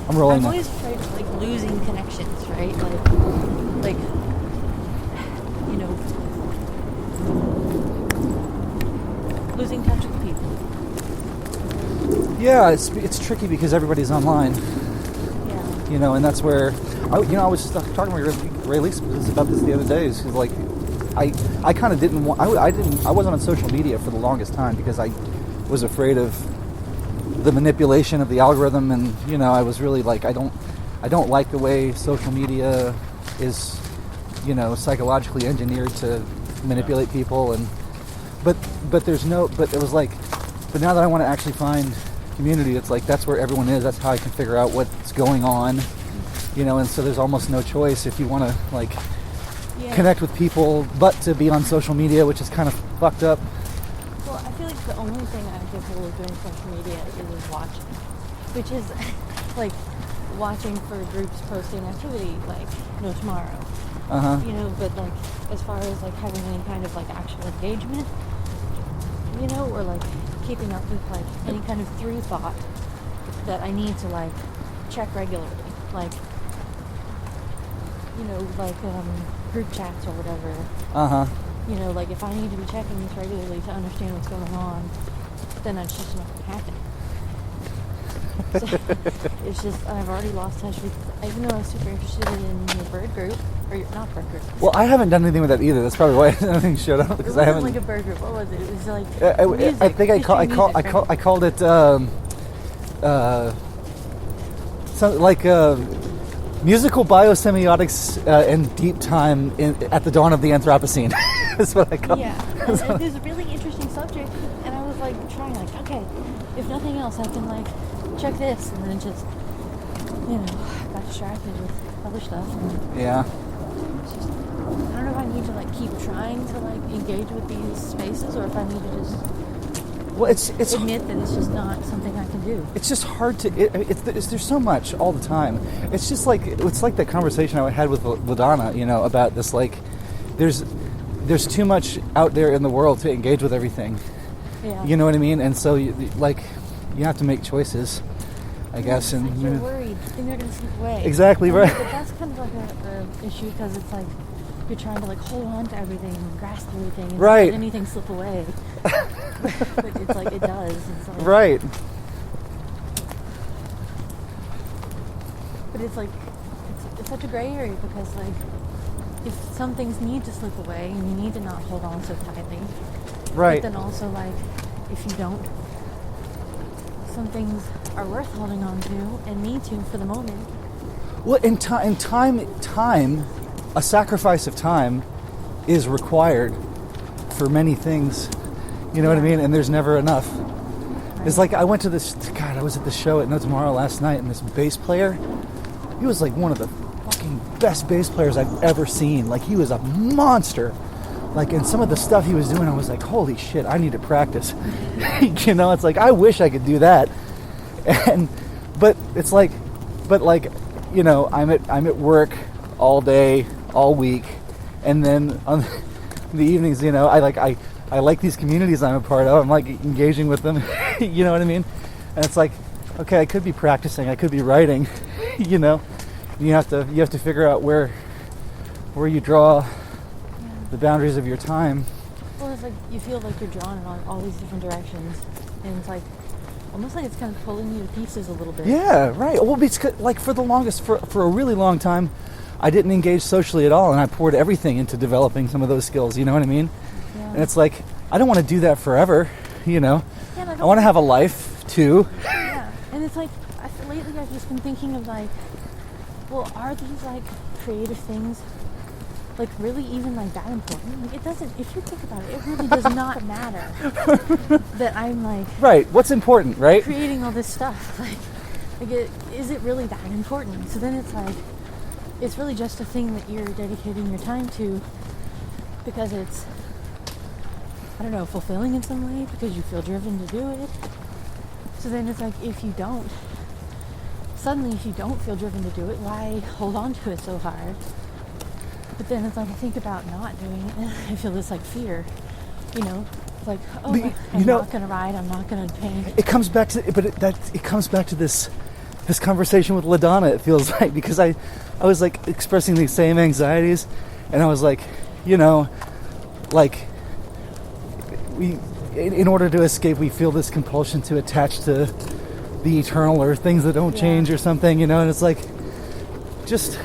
I'm rolling. I'm always afraid of like losing connections, right? Like you know, losing touch with people. Yeah, it's tricky because everybody's online. Yeah. You know, and that's where I was just talking to Ray Lease about this the other day. Is like I kind of didn't want I wasn't on social media for the longest time because I was afraid of the manipulation of the algorithm, and you know, I was really like I don't like the way social media is, you know, psychologically engineered to manipulate people, and but it was like, but now that I want to actually find community, it's like that's where everyone is. That's how I can figure out what's going on, you know. And so there's almost no choice if you want to like connect with people, but to be on social media, which is kind of fucked up. Well, I feel like the only thing I'm capable of doing social media is watching, which is like watching for groups posting activity, like no tomorrow. You know, but like as far as like having any kind of like actual engagement, you know, or like keeping up with like any kind of through thought that I need to like check regularly, like, you know, like group chats or whatever. You know, like if I need to be checking this regularly to understand what's going on, then it's just not going to happen. So it's just, I've already lost touch with, even though I was super interested in your bird group, or your, not bird group. Well, I haven't done anything with that either. That's probably why nothing showed up, because I haven't. It wasn't like a bird group. What was it? It was like music. I think I called it something like musical biosemiotics and deep time at the dawn of the Anthropocene. That's what I call it. Yeah, and it was a really interesting subject, and I was like trying, like, okay, if nothing else, I can like check this, and then just, you know, got distracted with other stuff. And yeah. It's just, I don't know if I need to like keep trying to like engage with these spaces, or if I need to just admit that it's just not something I can do. It's just hard to. There's so much all the time. It's just like that conversation I had with Ladonna, you know, about this. Like, there's too much out there in the world to engage with everything. Yeah. You know what I mean? And so you have to make choices, I guess. And like you're worried, then you're going to slip away. Exactly, right. But that's kind of like an issue, because it's like you're trying to like hold on to everything and grasp everything, and right. not let anything slip away. But it's like it does. It's like, right. But it's like it's such a gray area, because like if some things need to slip away and you need to not hold on so tightly, right. But then also like if you don't, some things are worth holding on to and need to for the moment. Well, in time, a sacrifice of time is required for many things. You know what I mean? And there's never enough. Right. It's like I went to this. God, I was at the show at No Tomorrow last night, and this bass player, he was like one of the fucking best bass players I've ever seen. Like, he was a monster. Like, and some of the stuff he was doing, I was like, holy shit, I need to practice. You know, it's like, I wish I could do that. But you know, I'm at work all day, all week, and then on the evenings, you know, I like these communities I'm a part of. I'm like engaging with them. You know what I mean? And it's like, okay, I could be practicing, I could be writing. You know, you have to figure out where you draw the boundaries of your time. Well, it's like you feel like you're drawn in all these different directions, and it's like almost like it's kind of pulling you to pieces a little bit. Yeah, right. Well, it's like for a really long time, I didn't engage socially at all, and I poured everything into developing some of those skills. You know what I mean? Yeah. And it's like, I don't want to do that forever. You know, I want to have a life too. Yeah, and it's like lately I've just been thinking of like, well, are these like creative things like really even like that important? Like, it doesn't, if you think about it, it really does not matter that I'm like, right, what's important, right? Creating all this stuff. Like is it really that important? So then it's like, it's really just a thing that you're dedicating your time to because it's, I don't know, fulfilling in some way, because you feel driven to do it. So then it's like, if you don't feel driven to do it, why hold on to it so hard? But then it's like, I think about not doing it, and I feel this like fear, you know, it's like, oh, I'm not going to write, I'm not going to paint. It comes back to, it comes back to this this conversation with LaDonna, it feels like, because I was like expressing these same anxieties, and I was like, you know, like we, in order to escape, we feel this compulsion to attach to the eternal or things that don't change or something, you know, and it's like, just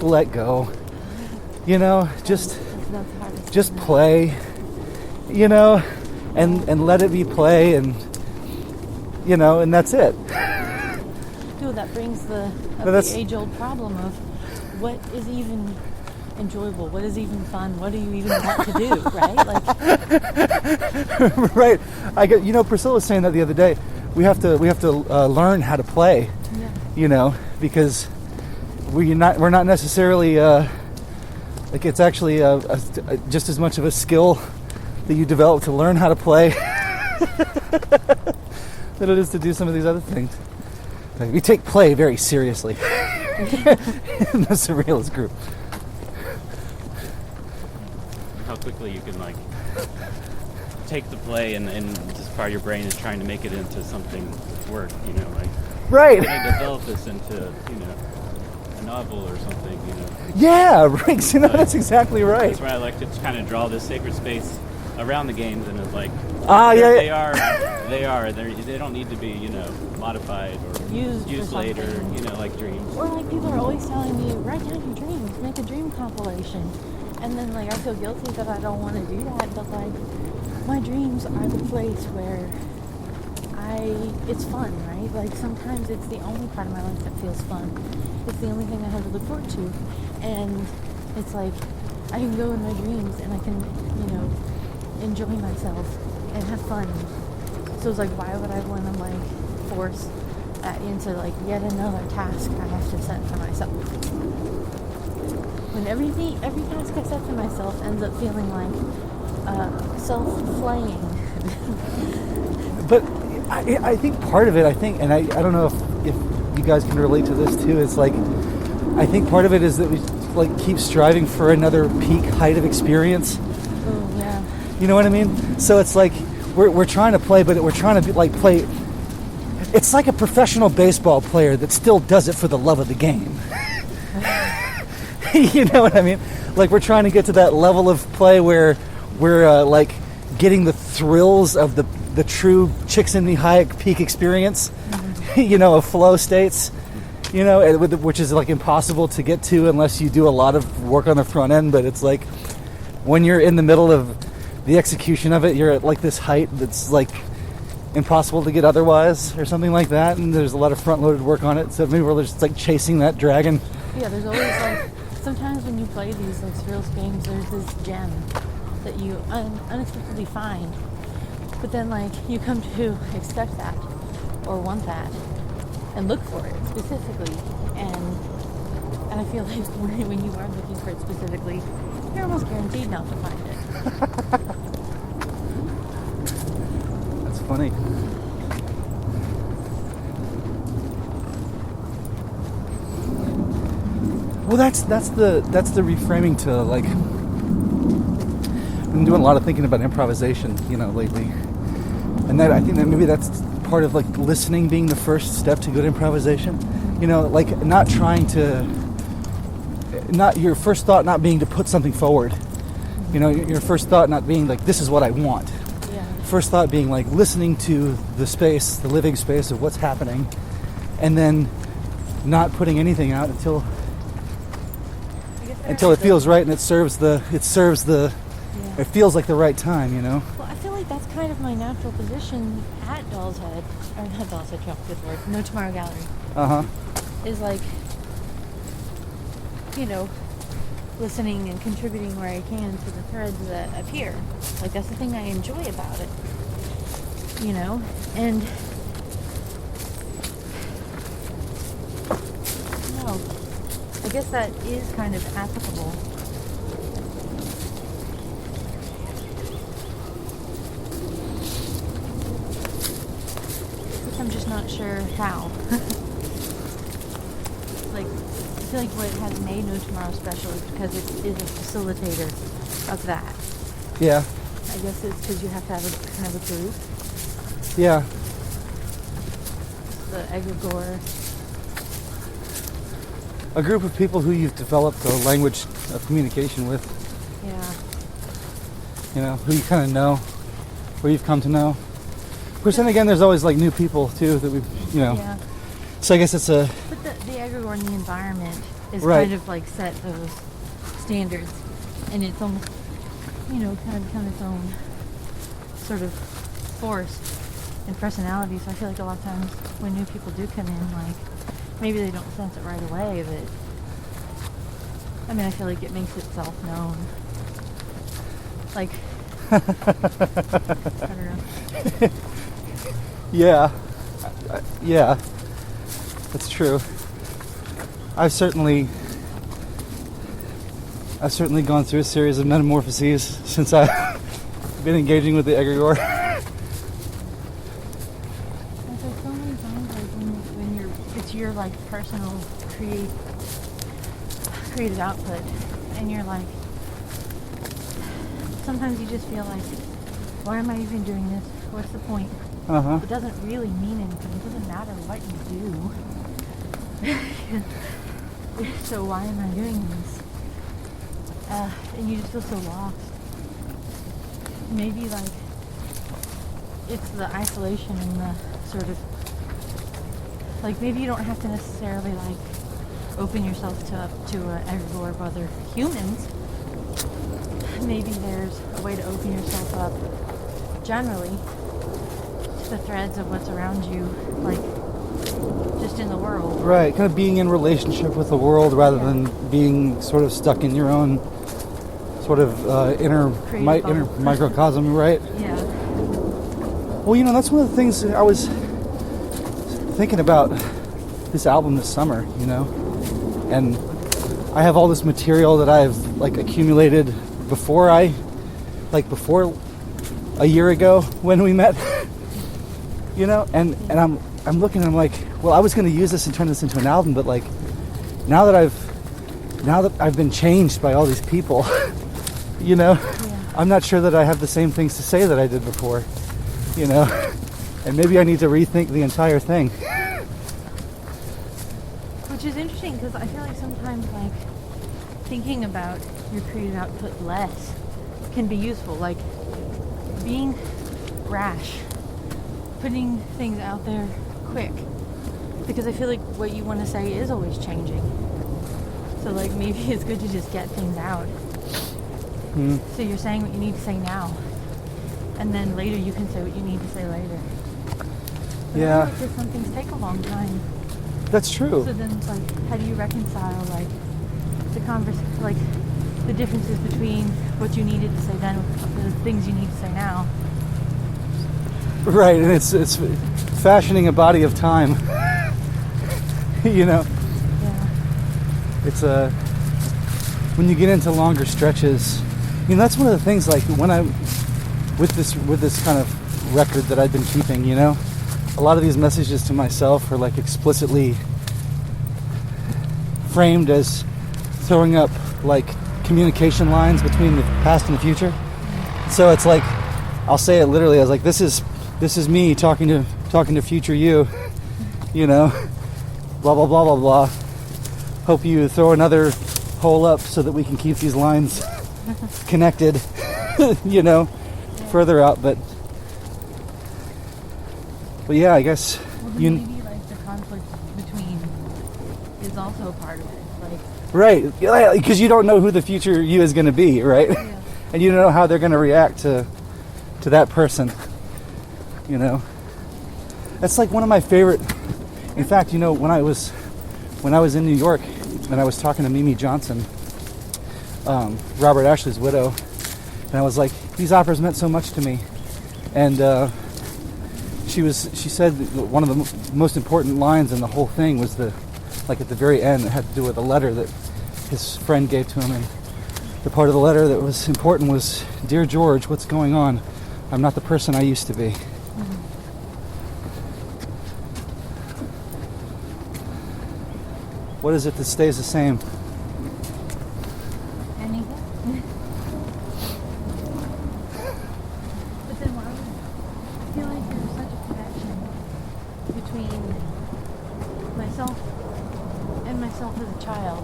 let go, you know, just play, you know, and let it be play, and you know, and that's it. Dude, that brings the age-old problem of what is even enjoyable, what is even fun, what do you even want to do, right? Like, right. You know, Priscilla was saying that the other day. We have to learn how to play, you know, because we're not necessarily like, it's actually just as much of a skill that you develop to learn how to play than it is to do some of these other things. Like, we take play very seriously in the Surrealist group. How quickly you can like take the play and just part of your brain is trying to make it into something work, you know, like right. Trying to develop this into, you know, a novel or something, you know. Yeah, right. You know, that's exactly right. That's why I like to kind of draw this sacred space around the games, and it's like they don't need to be, you know, modified or used later, you know, like dreams. Or like people are always telling me, write down your dreams, make a dream compilation. And then like I feel guilty that I don't want to do that, but like my dreams are the place where it's fun, right? Like sometimes it's the only part of my life that feels fun. It's the only thing I have to look forward to. And it's like I can go in my dreams and I can, you know, enjoy myself and have fun. So it's like, why would I want to like force that into like yet another task I have to set for myself? When every task I set for myself ends up feeling like self-flaying. But I think part of it, and I don't know if you guys can relate to this too, it's like, I think part of it is that we like keep striving for another peak height of experience. Oh, yeah. You know what I mean? So it's like, we're trying to play, but we're trying to like play. It's like a professional baseball player that still does it for the love of the game. You know what I mean? Like, we're trying to get to that level of play where we're like getting the thrills of the true Csikszentmihalyi peak experience, you know, of flow states, you know, which is like impossible to get to unless you do a lot of work on the front end. But it's like when you're in the middle of the execution of it, you're at like this height that's like impossible to get otherwise, or something like that. And there's a lot of front-loaded work on it. So maybe we're just like chasing that dragon. Yeah, there's always like, sometimes when you play these like Surrealist games, there's this gem that you unexpectedly find, but then like you come to expect that or want that and look for it specifically, and I feel like when you are looking for it specifically, you're almost guaranteed not to find it. That's funny. Well, that's the reframing to like. I've been doing a lot of thinking about improvisation, you know, lately, and that I think that maybe that's part of like listening being the first step to good improvisation. You know, like not your first thought not being to put something forward. You know, your first thought not being like, this is what I want. Yeah. First thought being like listening to the space, the living space of what's happening, and then not putting anything out until it feels right and it feels like the right time, you know. Well, I feel like that's kind of my natural position at Doll's Head, or not Doll's Head, good word, No Tomorrow Gallery. Is like, you know, listening and contributing where I can to the threads that appear. Like, that's the thing I enjoy about it, you know. And no, I guess that is kind of applicable. I'm just not sure how. Like, I feel like what has made No Tomorrow special is because it is a facilitator of that. Yeah. I guess it's because you have to have a kind of a group. Yeah. The egregore a group of people who you've developed a language of communication with. Yeah. You know, who you kind of know, where you've come to know. Of course, then again, there's always like new people too that we've, you know. Yeah. So I guess it's a. But the egregore and the environment is Right. kind of like set those standards, and it's almost, you know, kind of become its own sort of force and personality. So I feel like a lot of times when new people do come in, like maybe they don't sense it right away, but I mean, I feel like it makes itself known. Like, I don't know. Yeah. Yeah. That's true. I've certainly gone through a series of metamorphoses since I've been engaging with the egregore. It's like so many times, like when it's your like personal creative output, and you're like, sometimes you just feel like, why am I even doing this? What's the point? Uh-huh. It doesn't really mean anything. It doesn't matter what you do. So why am I doing this? And you just feel so lost. Maybe like it's the isolation and the sort of like maybe you don't have to necessarily like open yourself to egregore of other humans. Maybe there's a way to open yourself up generally to the threads of what's around you, like just in the world. Right, kind of being in relationship with the world rather than being sort of stuck in your own sort of inner microcosm, right? Yeah. Well, you know, that's one of the things I was thinking about this album this summer, you know, and I have all this material that I've like accumulated before a year ago when we met, you know, and I'm looking and I'm like, well, I was going to use this and turn this into an album, but like now that I've been changed by all these people, you know, I'm not sure that I have the same things to say that I did before, you know, and maybe I need to rethink the entire thing. Which is interesting because I feel like sometimes like thinking about your creative output less can be useful, like being rash, putting things out there quick, because I feel like what you want to say is always changing. So like maybe it's good to just get things out. So you're saying what you need to say now, and then later you can say what you need to say later. But Yeah. I feel like just some things take a long time. That's true. So then it's like, how do you reconcile like like the differences between what you needed to say then with the things you need to say now? Right, and it's fashioning a body of time. You know, Yeah. it's when you get into longer stretches. You know, that's one of the things. Like when I with this kind of record that I've been keeping. You know, a lot of these messages to myself are like explicitly framed as throwing up like communication lines between the past and the future. So it's like I'll say it literally as like this is me talking to future you, you know, blah blah blah blah blah. Hope you throw another hole up so that we can keep these lines connected, you know, further out. But yeah, I guess Maybe like the conflict between is also a part of it. Like right, because you don't know who the future you is going to be, right? Yeah. And you don't know how they're going to react to that person. You know, that's like one of my favorite. In fact, you know, when I was in New York and I was talking to Mimi Johnson, Robert Ashley's widow, and I was like, these operas meant so much to me, and she said one of the most important lines in the whole thing was like at the very end, it had to do with a letter that his friend gave to him, and the part of the letter that was important was, "Dear George, what's going on? I'm not the person I used to be." What is it that stays the same? anything. But then why would I feel like there's such a connection between myself and find myself as a child.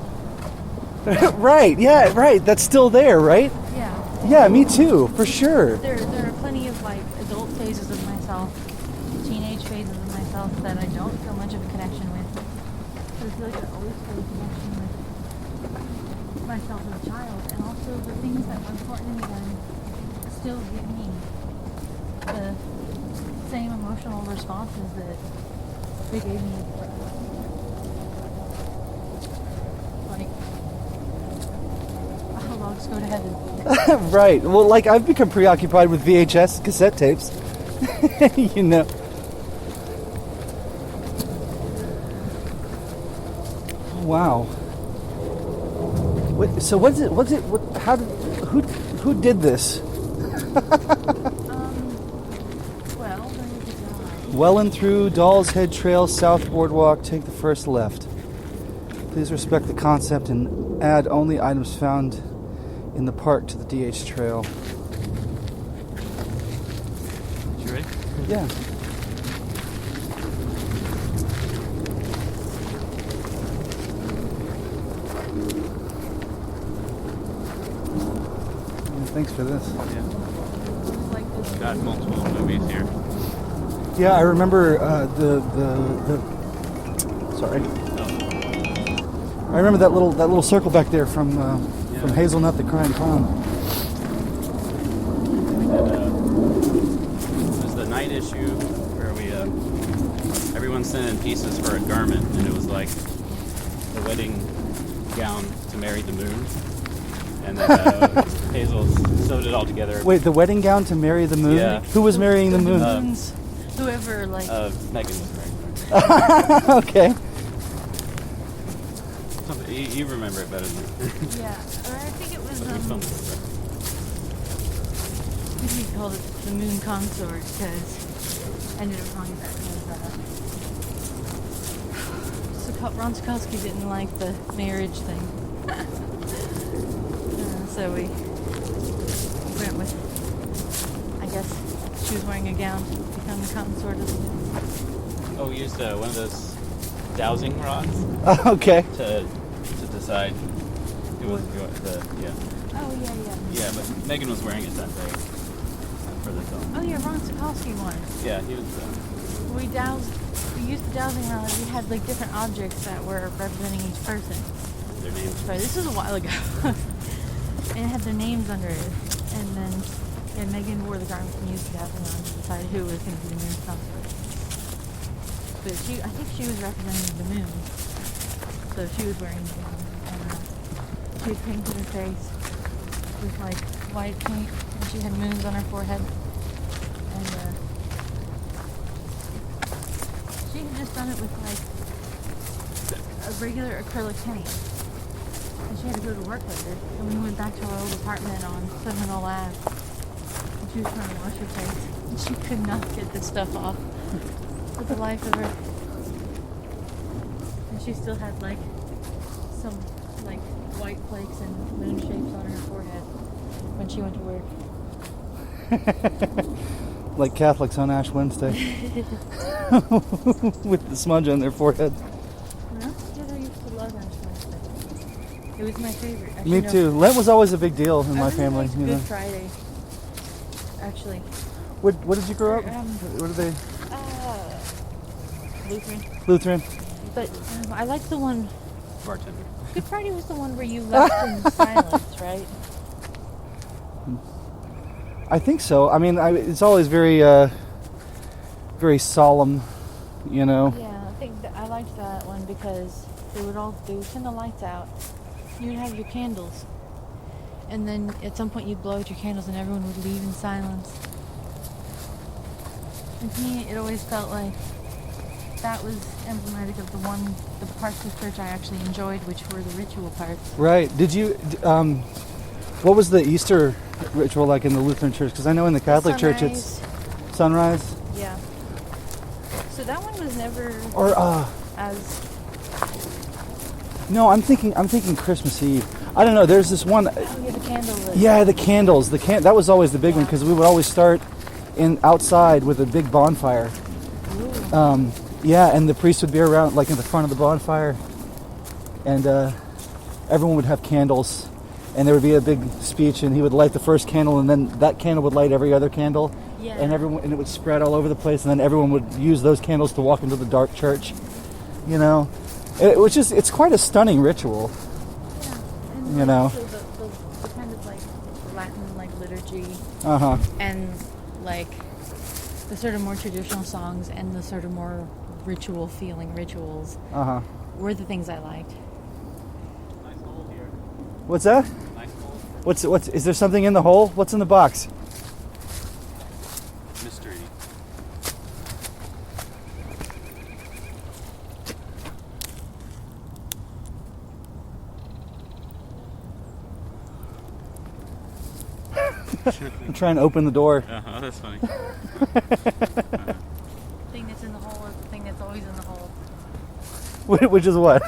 Right, yeah, right. That's still there, right? Yeah. Yeah, me too, for sure. There are plenty of like adult phases of myself, teenage phases of myself that I don't feel much of a connection with. But I feel like I always feel a connection with myself as a child, and also the things that were important to me then still give me the same emotional responses that they gave me. Like, I'll just go to heaven. Right. Well, like I've become preoccupied with VHS cassette tapes. You know. Wow. Wait, so what's it? How did? Who did this? Well and through Doll's Head Trail, South Boardwalk, take the first left. Please respect the concept and add only items found in the park to the DH trail. You ready? Yeah. Thanks for this. Yeah. Got multiple movies here. Yeah, I remember sorry. I remember that little circle back there from Hazelnut the Crying Clown. It was the night issue where we everyone sent in pieces for a garment, and it was like the wedding gown to marry the moon. And then Hazel sewed it all together. Wait, the wedding gown to marry the moon? Yeah. Who was marrying the moon? Whoever, like... Megan was married. Okay. You remember it better than me. Yeah, or I think it was... We filmed it. We called it the Moon Consort because I ended up calling it that because Ron Sikorsky didn't like the marriage thing. So we went with, I guess, she was wearing a gown to become the consort of the moon. Oh, we used one of those dowsing rods. Okay. To decide who was the Oh yeah. Yeah, but Megan was wearing it that day for the film. Oh yeah, Ron Sikorsky won. Yeah, he was. We used the dowsing rod. We had like different objects that were representing each person. Their names. Sorry, this was a while ago. And it had their names under it. And then Megan wore the garment and used the dowsing rod to decide who was going to be the moon consort. But I think she was representing the moon. So she was wearing the gown. And she had painted her face with like white paint. And she had moons on her forehead. And she had just done it with like a regular acrylic paint. And she had to go to work later. And we went back to our old apartment on Seminole Ave. And she was trying to wash her face. And she could not get this stuff off for the life of her. And she still had like some like white flakes and moon shapes on her forehead when she went to work. Like Catholics on Ash Wednesday. With the smudge on their forehead. It was my favorite. Actually, Me too. Lent was always a big deal in my family. Liked Good Friday. Actually. What did you grow up? What are they? Lutheran. Lutheran. But I liked the one. Bartender. Good Friday was the one where you left in silence, right? I think so. I mean, it's always very, very solemn, you know. Yeah, I think I liked that one because they would turn the lights out. You'd have your candles, and then at some point you'd blow out your candles, and everyone would leave in silence. And to me, it always felt like that was emblematic of the parts of church I actually enjoyed, which were the ritual parts. Right. Did you? What was the Easter ritual like in the Lutheran church? Because I know in the Catholic church it's sunrise. Yeah. So that one was never as. No, I'm thinking Christmas Eve. I don't know. There's this one. Oh, yeah, the candles. Yeah, the candles. That was always the big one because we would always start outside with a big bonfire. Ooh. Yeah, and the priest would be around, like in the front of the bonfire. and everyone would have candles, and there would be a big speech, and he would light the first candle, and then that candle would light every other candle, and it would spread all over the place, and then everyone would use those candles to walk into the dark church. You know, it's quite a stunning ritual. Yeah, and you know, the kind of like Latin like liturgy, and like the sort of more traditional songs and the sort of more ritual feeling rituals were the things I liked. Nice hole here. What's that? Nice hole. What's is there something in the hole? What's in the box? Mystery. I'm trying to open the door. That's funny. The thing that's in the hole is the thing that's always in the hole. Which is what?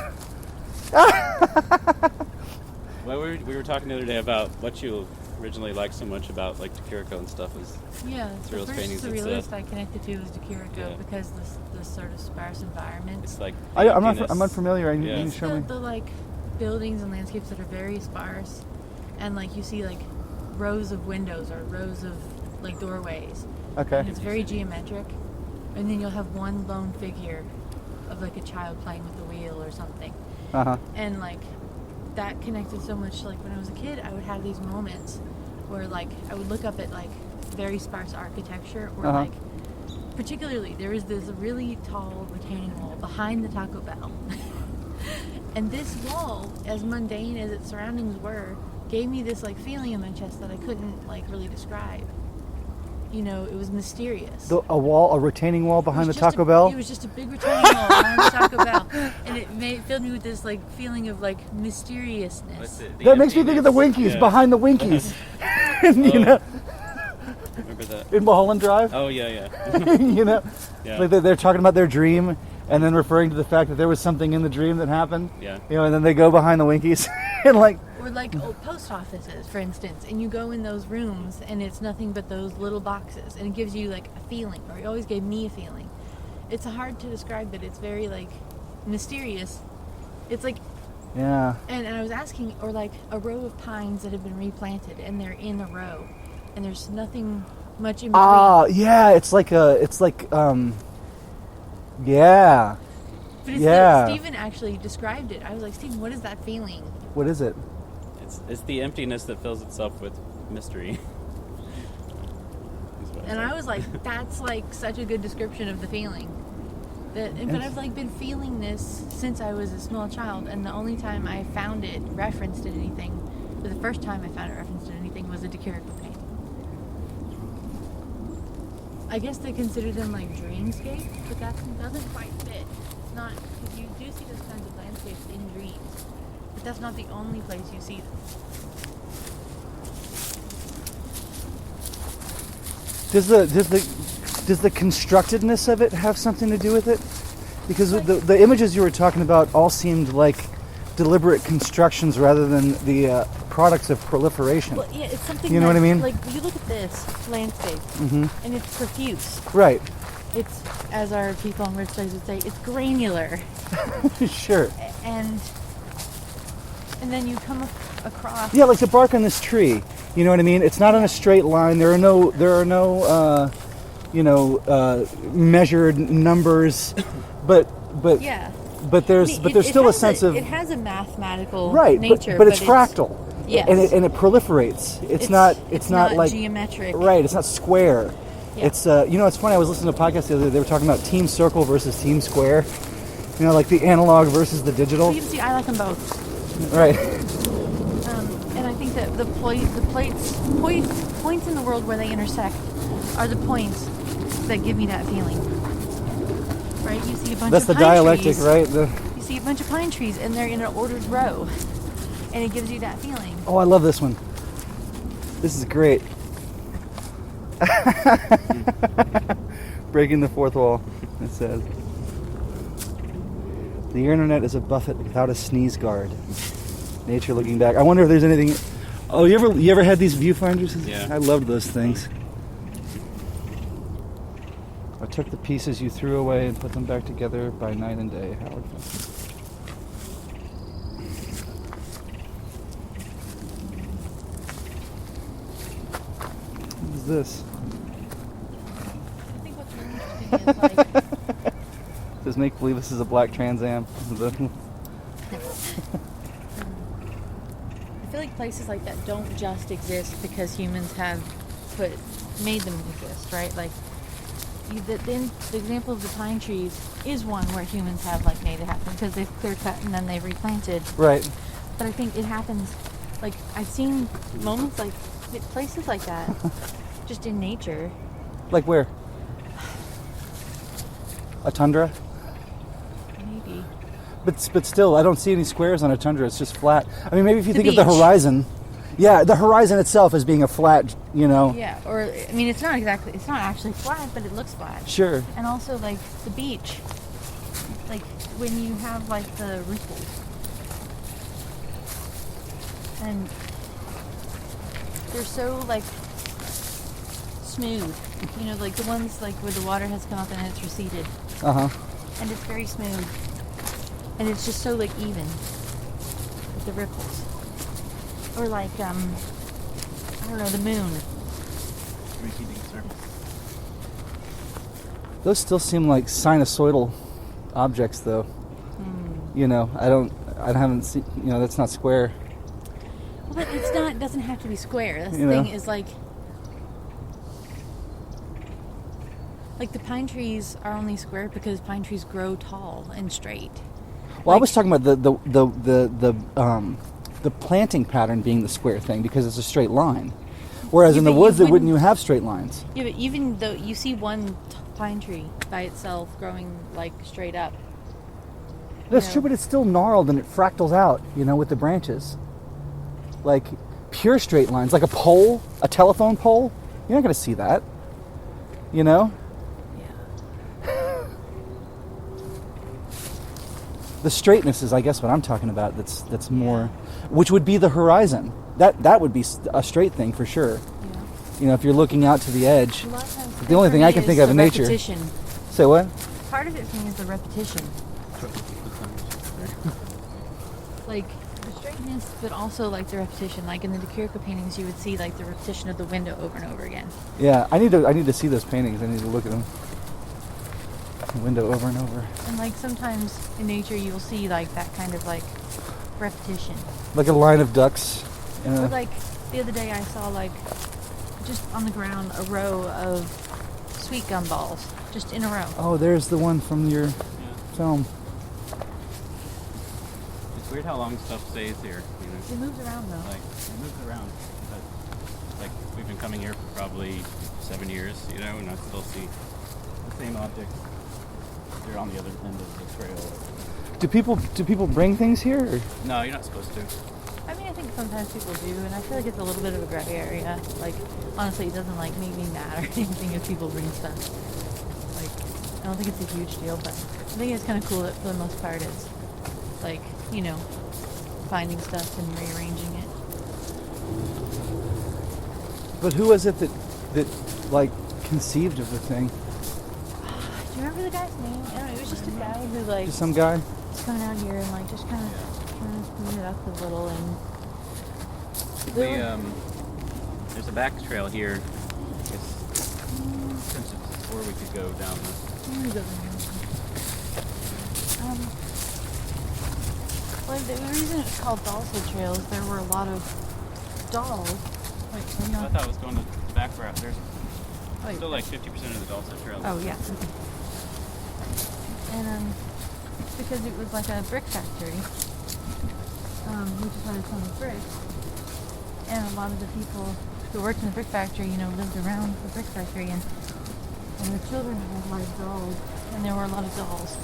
Well, we were talking the other day about what you originally liked so much about like De Chirico and stuff is Yeah, the surrealist first paintings. surrealist I connected to was De Chirico Yeah. because this sort of sparse environment. it's like I'm emptiness. unfamiliar. You Yeah. can It's show me. the like buildings and landscapes that are very sparse, and like you see like rows of windows or rows of like doorways. Okay. And it's very geometric, and then you'll have one lone figure of like a child playing with the wheel or something. And like that connected so much. Like when I was a kid, I would have these moments where like I would look up at like very sparse architecture, or like particularly there was this really tall retaining wall behind the Taco Bell. And this wall, as mundane as its surroundings were, gave me this like feeling in my chest that I couldn't like really describe. You know, it was mysterious. A retaining wall behind the Taco Bell? It was just a big retaining wall behind the Taco Bell. And it filled me with this like feeling of like mysteriousness. That makes me think of the Winkies, behind the Winkies. You know, Remember that? in Mulholland Drive. Oh yeah. You know, Yeah. like they're talking about their dream, and then referring to the fact that there was something in the dream that happened. Yeah. You know, and then they go behind the Winkies, and like. Or like old post offices, for instance, and you go in those rooms and it's nothing but those little boxes, and it gives you like a feeling, or it always gave me a feeling. It's hard to describe, but it's very like mysterious. It's like, Yeah. and I was asking, or like a row of pines that have been replanted and they're in a row, and there's nothing much in between. Yeah, it's like yeah. But it's yeah. Stephen actually described it. I was like, Stephen, what is that feeling? What is it? It's the emptiness that fills itself with mystery. And I was like, that's like such a good description of the feeling. But I've like been feeling this since I was a small child, and the only time I found it referenced in anything, or the first time I found it referenced in anything, was a De Chirico painting. I guess they consider them like dreamscape, but that doesn't quite fit. It's not, because you do see those kinds of landscapes in dreams, but that's not the only place you see them. Does the constructedness of it have something to do with it? Because the images you were talking about all seemed like deliberate constructions rather than the products of proliferation. Well, yeah, it's something. You know what I mean? Like you look at this landscape, and it's profuse. Right. It's, as our people on Ridge would say, it's granular. Sure. And then you come across. Yeah, like the bark on this tree. You know what I mean? It's not on a straight line. There are no measured numbers, but Yeah. But there's still a sense of it has a mathematical right, nature, but it's fractal. Yes. And it proliferates. It's not like geometric. Right, it's not square. Yeah. It's it's funny, I was listening to a podcast the other day, they were talking about team circle versus team square. You know, like the analog versus the digital. Well, you can see I like them both. Right. And I think that the points in the world where they intersect are the points that give me that feeling. Right? You see a bunch That's of the pine dialectic, trees. right? You see a bunch of pine trees and they're in an ordered row. And it gives you that feeling. Oh, I love this one. This is great. Breaking the fourth wall, it says. The internet is a buffet without a sneeze guard. Nature looking back. I wonder if there's anything. Oh, you ever had these viewfinders? Yeah. I loved those things. I took the pieces you threw away and put them back together by night and day. Howard. this? I think what's really interesting is like Does make believe this is a black Trans Am? I feel like places like that don't just exist because humans have made them exist, right? Like the example of the pine trees is one where humans have like made it happen because they've clear cut and then they've replanted. Right. But I think it happens. Like I've seen moments like places like that, just in nature. Like where? A tundra? Maybe. But still, I don't see any squares on a tundra. It's just flat. I mean, maybe if you The think of the beach. horizon. Yeah, the horizon itself as being a flat, you know. Yeah, or I mean, it's not actually flat, but it looks flat. Sure. And also like the beach, like when you have like the ripples, and they're so like smooth, you know, like the ones like where the water has come up and it's receded, Uh-huh. and it's very smooth, and it's just so like even with the ripples. Or like, I don't know, the moon. Repeating surface. Those still seem like sinusoidal objects, though. You know, I haven't seen, you know, that's not square. Well, but it's not, it doesn't have to be square. That's the You know. thing is like the pine trees are only square because pine trees grow tall and straight. Well, I Like- was talking about the planting pattern being the square thing because it's a straight line. Whereas Yeah, in the but you woods, they wouldn't wouldn't- you have straight lines? Yeah, but even though you see one pine tree by itself growing like straight up. That's know. true, but it's still gnarled and it fractals out, you know, with the branches. Like pure straight lines, like a pole, a telephone pole. You're not going to see that, you know. Yeah. The straightness is, I guess, what I'm talking about. That's more, which would be the horizon. That would be a straight thing for sure. Yeah. You know, if you're looking out to the edge. A lot of times The only for thing me I can is think of the in nature. repetition. Say what? Part of it for me is the repetition. Like the straightness, but also like the repetition. Like in the Dekirka paintings, you would see like the repetition of the window over and over again. Yeah, I need to see those paintings. I need to look at them. The window over and over. And like sometimes in nature, you'll see like that kind of like repetition. Like a line of ducks. In Or a, like the other day, I saw like just on the ground a row of sweet gum balls, just in a row. oh, there's the one from your Yeah. film. It's weird how long stuff stays here. You know, It moves around though. like it moves around. But like we've been coming here for probably 7 years, you know, and I still see the same objects. They're on the other end of the trail. Do people bring things here? Or? No, you're not supposed to. I mean, I think sometimes people do, and I feel like it's a little bit of a gray area. Like, honestly, it doesn't like make me mad or anything if people bring stuff. Like, I don't think it's a huge deal, but I think it's kind of cool that for the most part it's like, you know, finding stuff and rearranging it. But who was it that like conceived of the thing? Do you remember the guy's name? I don't know. It was just a guy who like Just some guy? was coming out here and like just kind of trying to clean it up a little and. There's a back trail here. Or we could go down this. Well, the reason it's called Dollswood Trail is there were a lot of dolls. Wait, I thought it was going to the back route. There's wait. still like 50% of the Dulce Trail. Oh, yeah. Okay. And because it was like a brick factory, we just had a ton of bricks. And a lot of the people who worked in the brick factory, you know, lived around the brick factory, and their children had like dolls, and there were a lot of dolls.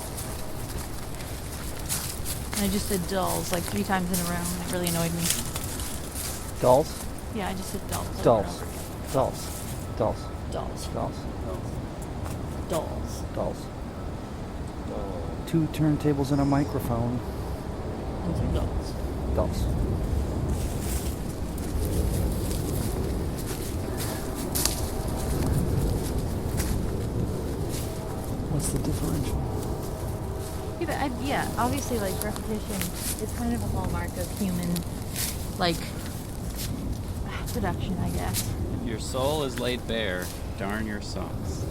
And I just said dolls like 3 times in a row, and it really annoyed me. Dolls? Yeah, I just said dolls. over and Dolls. over again. Dolls. Dolls. Dolls. Dolls. Dolls. Dolls. 2 turntables and a microphone. And some dolls. Dolls. What's the differential? Yeah, but yeah, obviously, like, repetition is kind of a hallmark of human, like, production, I guess. Your soul is laid bare. Darn your socks.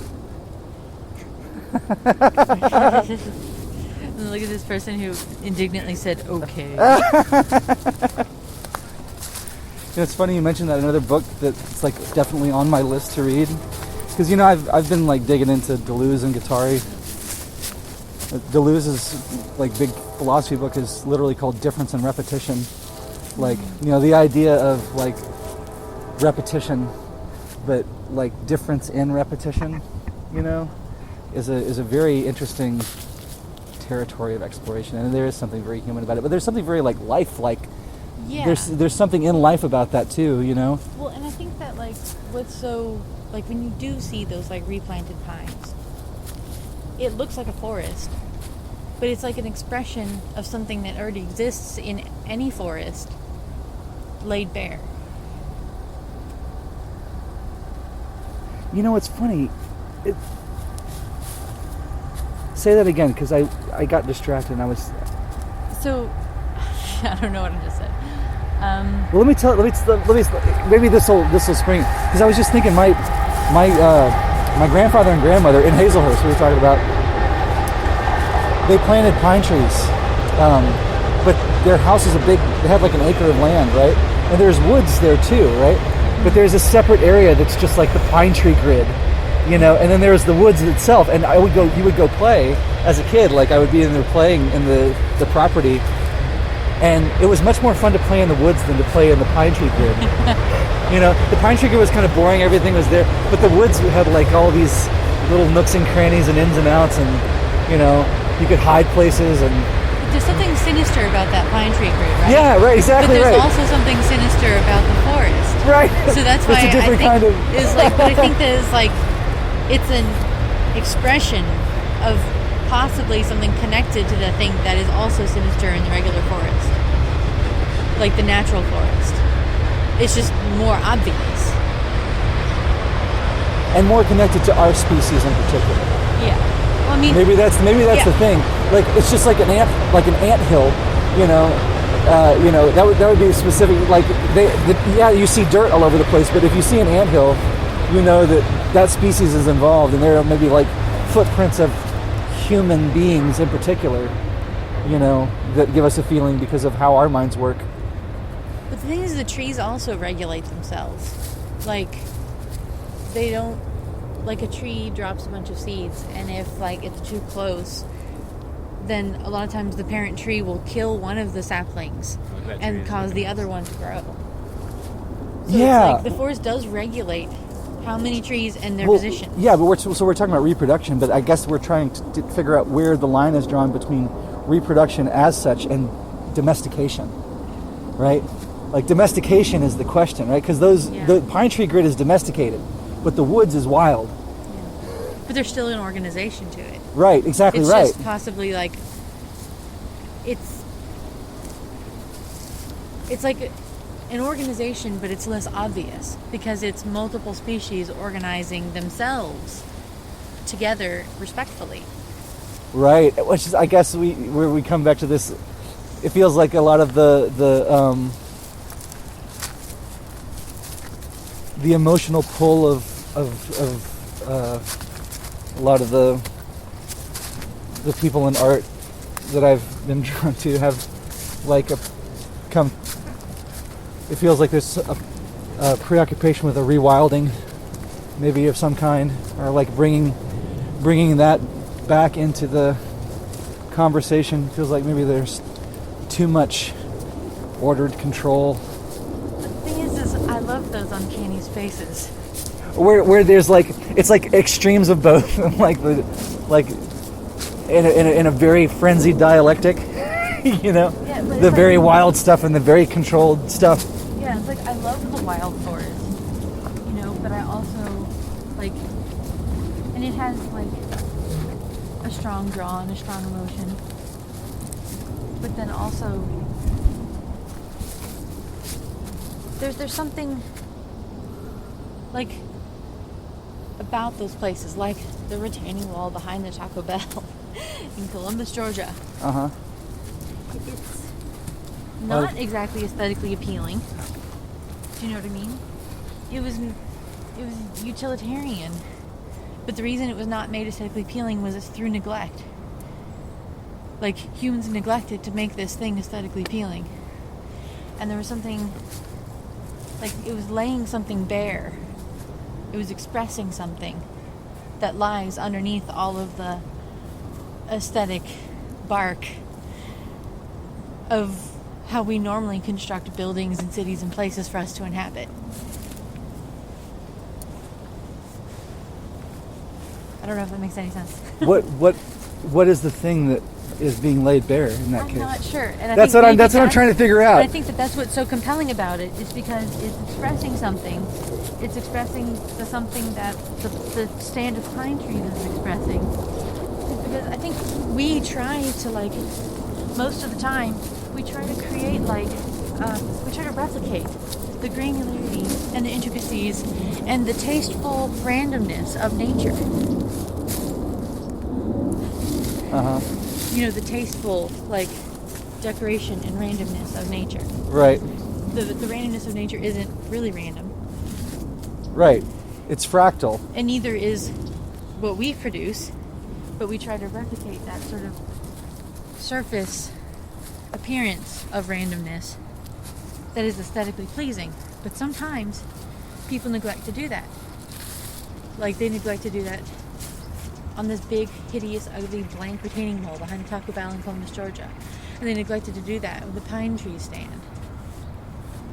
Look at this person who indignantly said, okay. It's funny you mentioned that. Another book that's like definitely on my list to read, because I've been like digging into Deleuze and Guattari. Deleuze's like big philosophy book is literally called Difference and Repetition. Like the idea of like repetition, but like difference in repetition, is a very interesting territory of exploration, and there is something very human about it. But there's something very like life-like. Yeah. There's something in life about that too, Well, and I think that like what's so like when you do see those like replanted pines, it looks like a forest, but it's like an expression of something that already exists in any forest, laid bare. It's funny. Say that again, because I got distracted and I was. So, I don't know what I just said. Well, let me maybe this will spring, because I was just thinking my grandfather and grandmother in Hazelhurst, we were talking about, they planted pine trees, but their house is they have like an acre of land, right? And there's woods there too, right? But there's a separate area that's just like the pine tree grid, and then there's the woods itself. And you would go play as a kid, like I would be in there playing in the property. And it was much more fun to play in the woods than to play in the pine tree grid. The pine tree grid was kind of boring, everything was there. But the woods had like all these little nooks and crannies and ins and outs, and, you could hide places. And there's something sinister about that pine tree grid, right? Yeah, right, exactly. But there's right. also something sinister about the forest. Right. So that's why it's a different I think kind of... is like, but I think that is like, it's an expression of possibly something connected to the thing that is also sinister in the regular forest, like the natural forest. It's just more obvious and more connected to our species in particular. Yeah, well, I mean, maybe that's the thing. Like it's just like an ant hill, that would be specific. Like you see dirt all over the place, but if you see an ant hill, that species is involved, and there are maybe like footprints of human beings in particular, that give us a feeling because of how our minds work. But the thing is, the trees also regulate themselves. Like, they don't, like a tree drops a bunch of seeds, and if like it's too close, then a lot of times the parent tree will kill one of the saplings and cause the other one to grow. So yeah. It's like the forest does regulate how many trees and their position. Yeah, but we're talking about reproduction, but I guess we're trying to figure out where the line is drawn between reproduction as such and domestication, right? Like domestication is the question, right? Because the pine tree grid is domesticated, but the woods is wild. Yeah. But there's still an organization to it. Right, exactly it's right. It's just possibly like it's like an organization, but it's less obvious because it's multiple species organizing themselves together respectfully. Right, which is, I guess, where we come back to this. It feels like a lot of the emotional pull of a lot of the people in art that I've been drawn to have come. It feels like there's a preoccupation with a rewilding, maybe of some kind, or like bringing that back into the conversation. Feels like maybe there's too much ordered control. The thing is I love those uncanny spaces. Where there's like, it's like extremes of both, in a very frenzied dialectic, Yeah, the very wild stuff and the very controlled stuff. Yeah, it's like I love the wild forest, but I also like, and it has like a strong draw and a strong emotion, but then also there's something like about those places, like the retaining wall behind the Taco Bell in Columbus, Georgia. Uh-huh. It's not exactly aesthetically appealing. Do you know what I mean? was utilitarian. But the reason it was not made aesthetically appealing was it's through neglect. Like, humans neglected to make this thing aesthetically appealing. And there was something, like, it was laying something bare. It was expressing something that lies underneath all of the aesthetic bark of how we normally construct buildings and cities and places for us to inhabit. I don't know if that makes any sense. What is the thing that is being laid bare in that case? I'm not sure. And that's what I'm trying to figure out. I think that's what's so compelling about it is because it's expressing something. It's expressing the something that the stand of pine trees is expressing. It's because I think we try to, like, most of the time, we try to create, like, we try to replicate the granularity and the intricacies and the tasteful randomness of nature. Uh-huh. You know, the tasteful, like, decoration and randomness of nature. Right. The randomness of nature isn't really random. Right. It's fractal. And neither is what we produce, but we try to replicate that sort of surface appearance of randomness that is aesthetically pleasing. But sometimes people neglect to do that. Like, they neglect to do that on this big, hideous, ugly, blank retaining wall behind Taco Bell in Columbus, Georgia. And they neglected to do that with the pine tree stand.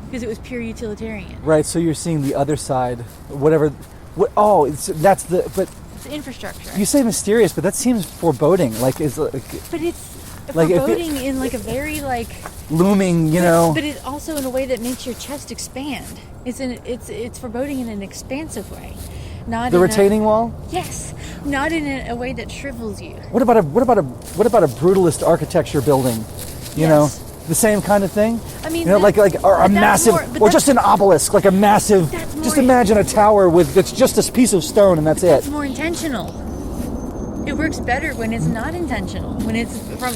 Because it was pure utilitarian. Right, so you're seeing the other side, whatever. But It's the infrastructure. You say mysterious, but that seems foreboding. Like, it's like. But it's like foreboding in, like, a very, like, looming, you know. But it also in a way that makes your chest expand. It's foreboding in an expansive way. Not the in retaining wall? Yes, not in a way that shrivels you. What about a brutalist architecture building? You know, the same kind of thing. I mean, you know, like or a massive, or just an obelisk, like a massive. Just imagine a tower that's just a piece of stone and that's it. That's more intentional. It works better when it's not intentional. When it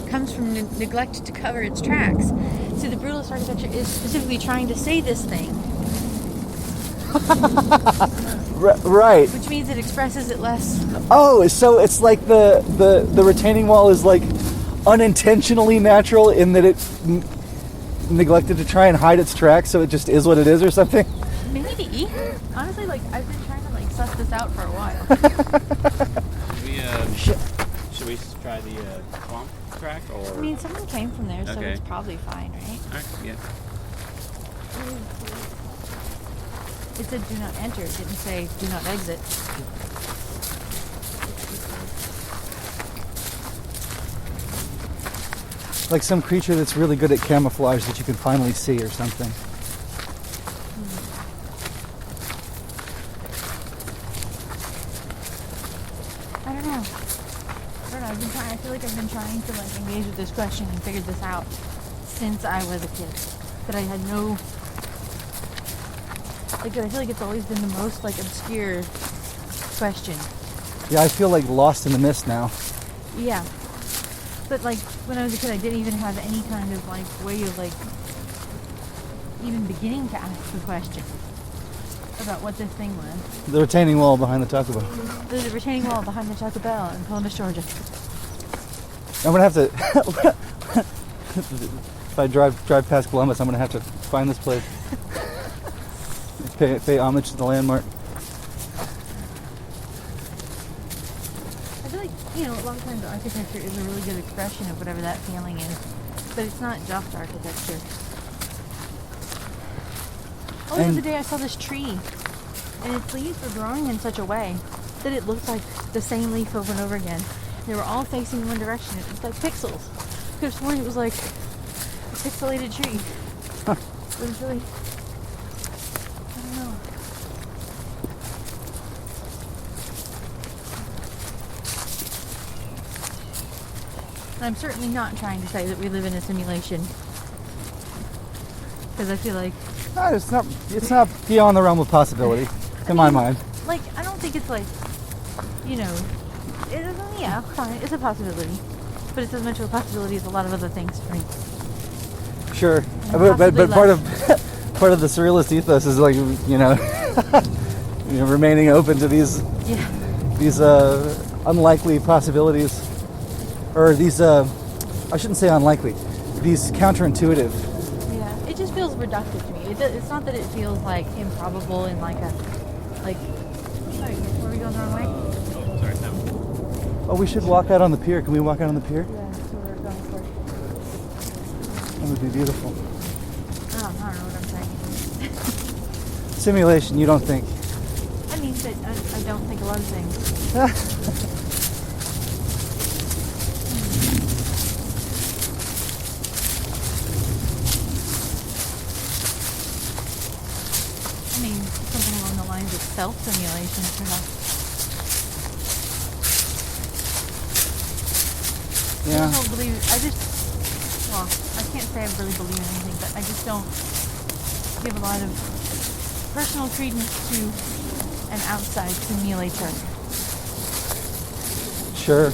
comes from neglect to cover its tracks. See, the brutalist architecture is specifically trying to say this thing. Right. Which means it expresses it less. Oh, so it's like the retaining wall is like unintentionally natural in that it neglected to try and hide its tracks, so it just is what it is or something? Maybe. Honestly, like, I've been trying to, like, suss this out for a while. Should we try the swamp track? Or? I mean, someone came from there, so it's probably fine, right? Alright, yeah. It said do not enter. It didn't say do not exit. Like some creature that's really good at camouflage that you can finally see or something. I don't know. I feel like I've been trying to, like, engage with this question and figure this out since I was a kid. But I had no... Like, I feel like it's always been the most, like, obscure question. Yeah, I feel like lost in the mist now. Yeah. But, like, when I was a kid, I didn't even have any kind of, like, way of, like, even beginning to ask the question about what this thing was. The retaining wall behind the Taco Bell. There's a retaining wall behind the Taco Bell in Columbus, Georgia. I'm gonna have to... if I drive past Columbus, I'm gonna have to find this place. Pay homage to the landmark. I feel like, you know, a lot of times architecture is a really good expression of whatever that feeling is. But it's not just architecture. Oh, the other day I saw this tree. And its leaves were growing in such a way that it looked like the same leaf over and over again. They were all facing one direction. It was like pixels. I could have sworn it was like a pixelated tree. Huh. It was really... I don't know. And I'm certainly not trying to say that we live in a simulation. Because I feel like... No, it's not beyond the realm of possibility, in my mind. Like, I don't think it's like, you know... Yeah, fine, it's a possibility. But it's as much of a possibility as a lot of other things for me. Sure. But part of the surrealist ethos is like, you know, remaining open to these unlikely possibilities, or these I shouldn't say unlikely, these counterintuitive. Yeah, it just feels reductive to me. It's not that it feels like improbable in like a Sorry, were we going the wrong way? Oh, sorry, no. Oh, we should walk out on the pier. Can we walk out on the pier? Yeah, that's what we're going for. That would be beautiful. I don't know what I'm saying. Simulation, you don't think? I mean, but I don't think a lot of things. I mean, something along the lines of self-simulation, perhaps. Yeah. I don't believe, well, I can't say I really believe in anything, but I just don't give a lot of personal credence to an outside simulator. Sure.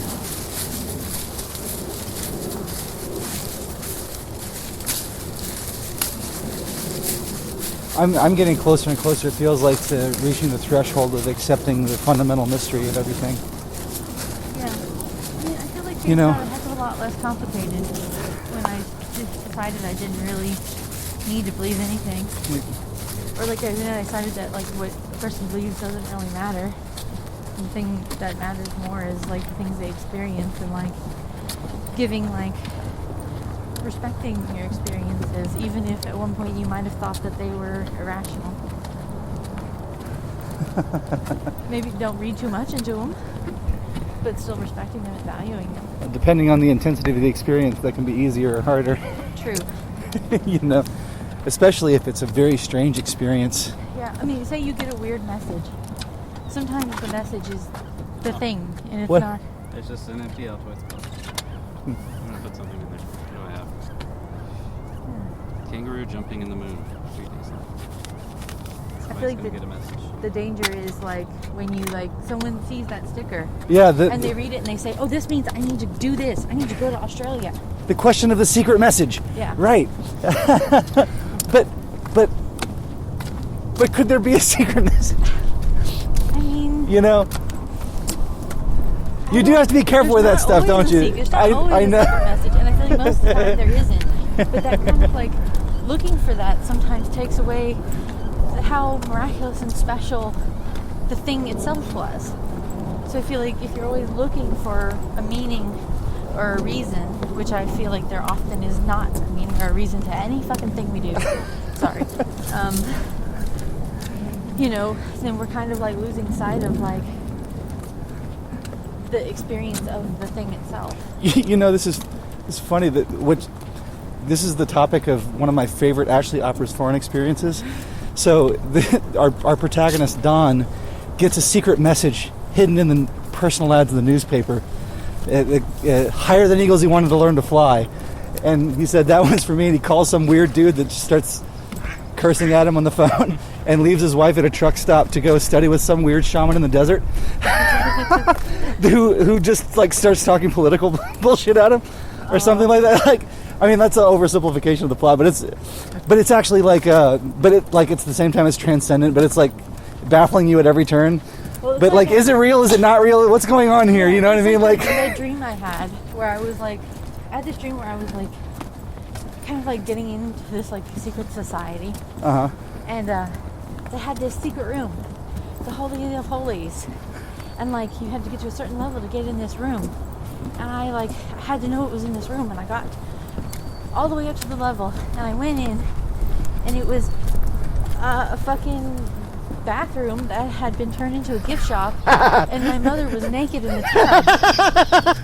I'm getting closer and closer, it feels like, to reaching the threshold of accepting the fundamental mystery of everything. Yeah. I mean, I feel like things You know, got a heck of a lot less complicated when I just decided I didn't really need to believe anything. Or like I decided that like what a person believes doesn't really matter. The thing that matters more is like the things they experience, and like giving like respecting your experiences, even if at one point you might have thought that they were irrational. Maybe don't read too much into them, but still respecting them and valuing them. depending on the intensity of the experience, that can be easier or harder. True. Especially if it's a very strange experience. Yeah, I mean, say you get a weird message. Sometimes the message is the thing, and it's What? not. It's just an empty Altoids box. I'm gonna put something in there. What do I have? Kangaroo jumping in the moon. I feel like gonna get a message. the danger is like when you like someone sees that sticker Yeah, and they read it and they say, "Oh, this means I need to do this. I need to go to Australia." the question of the secret message. Yeah. Right. but could there be a secret message? I mean, You do have to be careful with that stuff, don't you? There's not always I a know. secret message, and I feel like most of the time there isn't. But that kind of like looking for that sometimes takes away how miraculous and special the thing itself was. So I feel like if you're always looking for a meaning or a reason, which I feel like there often is not a meaning or a reason to any fucking thing we do. Sorry. Then we're kind of like losing sight of like the experience of the thing itself. This is funny that this is the topic of one of my favorite Ashley Opera's foreign experiences. So our protagonist Don gets a secret message hidden in the personal ads of the newspaper. Higher than eagles, he wanted to learn to fly, and he said that one's for me. And he calls some weird dude that just starts cursing at him on the phone and leaves his wife at a truck stop to go study with some weird shaman in the desert who just like starts talking political bullshit at him or something like that. Like, I mean, that's an oversimplification of the plot, but it's actually like it's the same time it's transcendent, but it's like baffling you at every turn. Well, but like, is it real? Is it not real? What's going on here? You know what I mean? Like that dream I had where I was like, I had this dream where I was like, kind of like getting into this like secret society. And they had this secret room, the Holy of Holies, and like you had to get to a certain level to get in this room. And I like had to know what was in this room, and I got all the way up to the level, and I went in, and it was a fucking bathroom that had been turned into a gift shop, and my mother was naked in the tub.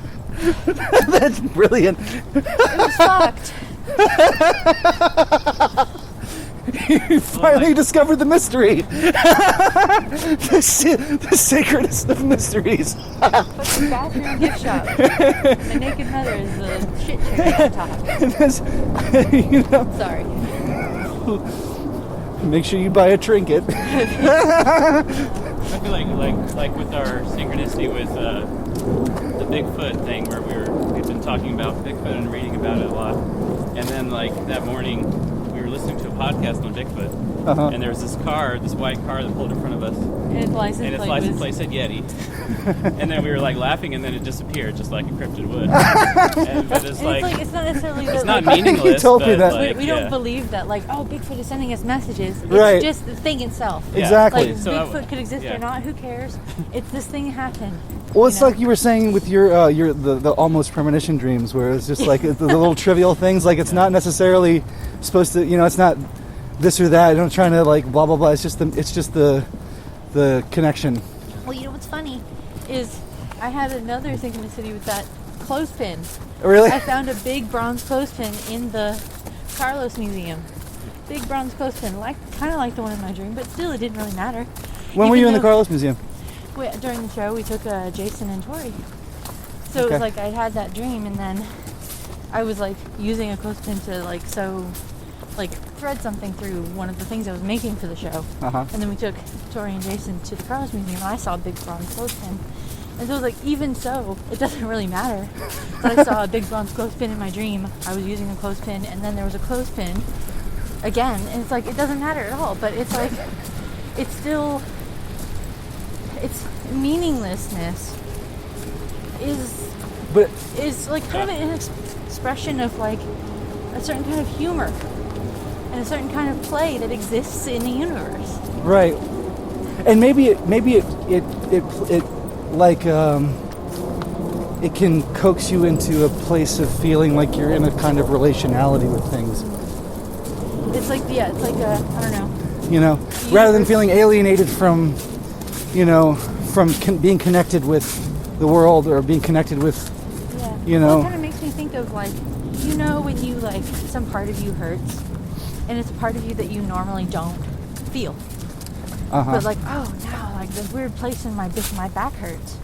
That's brilliant. It was fucked. You finally discovered the mystery. The sacredest of mysteries. Fucking bathroom gift shop. My naked mother is the shit chick on top. Sorry. Make sure you buy a trinket. I feel like with our synchronicity with the Bigfoot thing, where we've been talking about Bigfoot and reading about it a lot, and then like that morning we were listening to a podcast on Bigfoot, and there was this white car that pulled in front of us, And its license plate said Yeti. And then we were like laughing, and then it disappeared, just like encrypted would. But it's like, it's not necessarily it's that, not meaningless. You told me but that. like, we don't believe that, like, oh, Bigfoot is sending us messages. It's Right. just the thing itself. Yeah. Exactly. Like, So Bigfoot could exist or not, who cares? It's this thing happened. Well, it's you know? like you were saying with your the almost premonition dreams, where it's just like the little trivial things. Like it's not necessarily supposed to, it's not this or that. I'm trying to like blah blah blah. It's just the connection. Well, you know what's funny is I had another synchronicity with that clothespin. Really? I found a big bronze clothespin in the Carlos Museum. Big bronze clothespin, kind of like the one in my dream, but still, it didn't really matter. When were you in the Carlos Museum? During the show, we took Jason and Tori. So it Okay. was like I had that dream, and then I was like using a clothespin to like thread something through one of the things I was making for the show. Uh-huh. And then we took Tori and Jason to the Carlos Museum, and I saw a big bronze clothespin. And so it was like, even so, it doesn't really matter that I saw a big bronze clothespin in my dream. I was using a clothespin, and then there was a clothespin again, and it's like, it doesn't matter at all, but it's like, it's still, its meaninglessness is like kind of an expression of like a certain kind of humor and a certain kind of play that exists in the universe. Right. And maybe it it can coax you into a place of feeling like you're in a kind of relationality with things. It's like, I don't know. Rather than feeling alienated from, being connected with the world or being connected with, Well, it kind of makes me think of like, when you like some part of you hurts, and it's a part of you that you normally don't feel. Uh-huh. But like, oh, now like the weird place in my back hurts.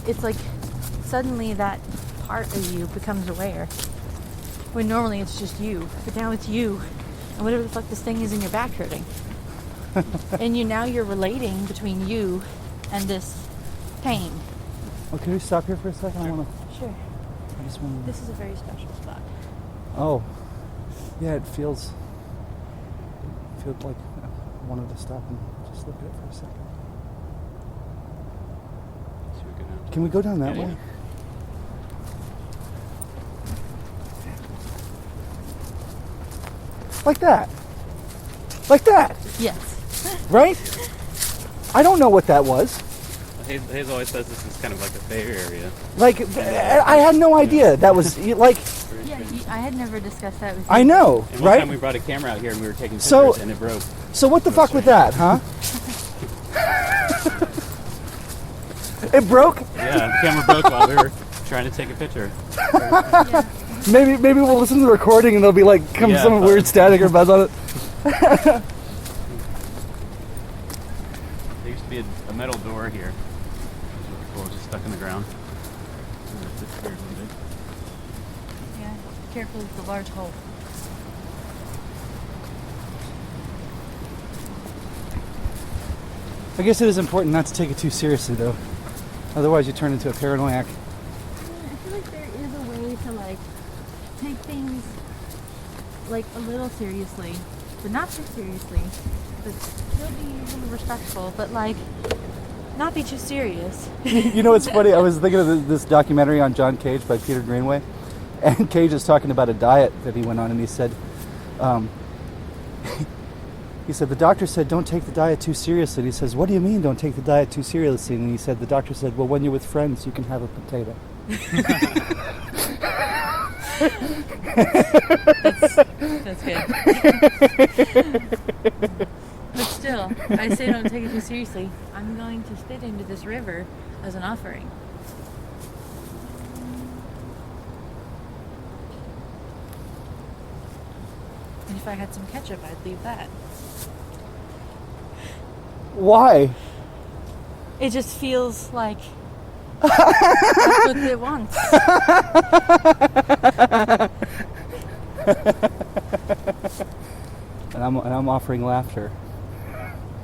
It's like suddenly that part of you becomes aware. When normally it's just you, but now it's you, and whatever the fuck this thing is in your back hurting. And now you're relating between you and this pain. Oh, can we stop here for a second? I want to. Sure. I just want to. This is a very special spot. Oh, yeah. It feels like I wanted to stop and just look at it for a second. Can we go down that way? Like that. Yes. Right? I don't know what that was. Hazel always says this is kind of like a Bay Area. Like, I had no idea that was like. Yeah, I had never discussed that with you. I know, And right? one time we brought a camera out here and we were taking pictures and it broke. So what the fuck with that, huh? It broke? Yeah, the camera broke while we were trying to take a picture. Yeah. Maybe we'll listen to the recording and there'll be like some weird static or buzz on it. There used to be a metal door here. Cool, just stuck in the ground. Yeah. Careful with the large hole. I guess it is important not to take it too seriously though. Otherwise you turn into a paranoiac. I feel like there is a way to like take things like a little seriously, but not too seriously, but still be a little respectful, but like not be too serious. You know what's funny? I was thinking of this documentary on John Cage by Peter Greenway, and Cage is talking about a diet that he went on, and he said, the doctor said, don't take the diet too seriously. And he says, what do you mean don't take the diet too seriously? And he said, the doctor said, well, when you're with friends, you can have a potato. That's good. But still, I say don't take it too seriously. I'm going to spit into this river as an offering. And if I had some ketchup, I'd leave that. Why? It just feels like that's what it wants. And I'm offering laughter.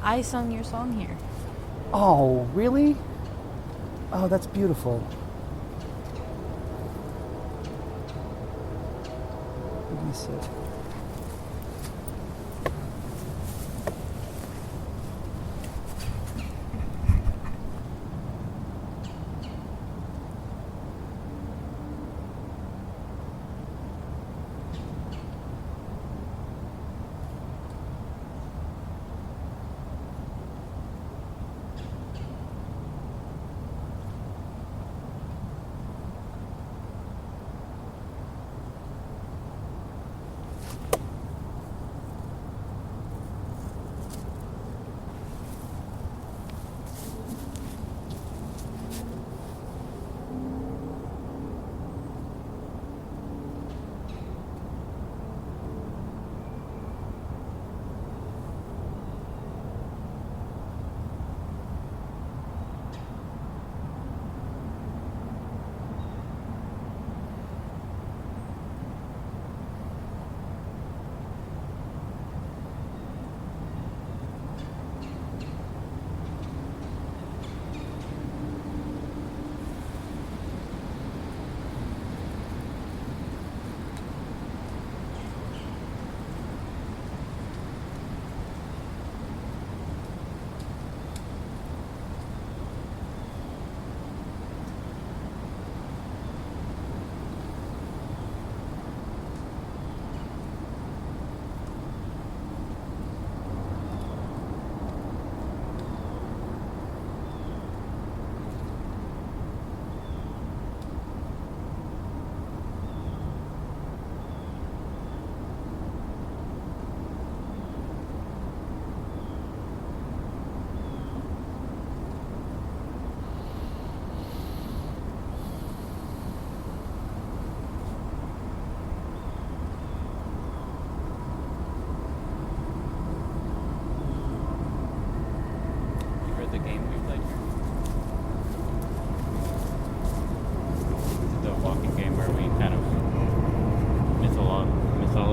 I sung your song here. Oh, really? Oh, that's beautiful. Let me sit.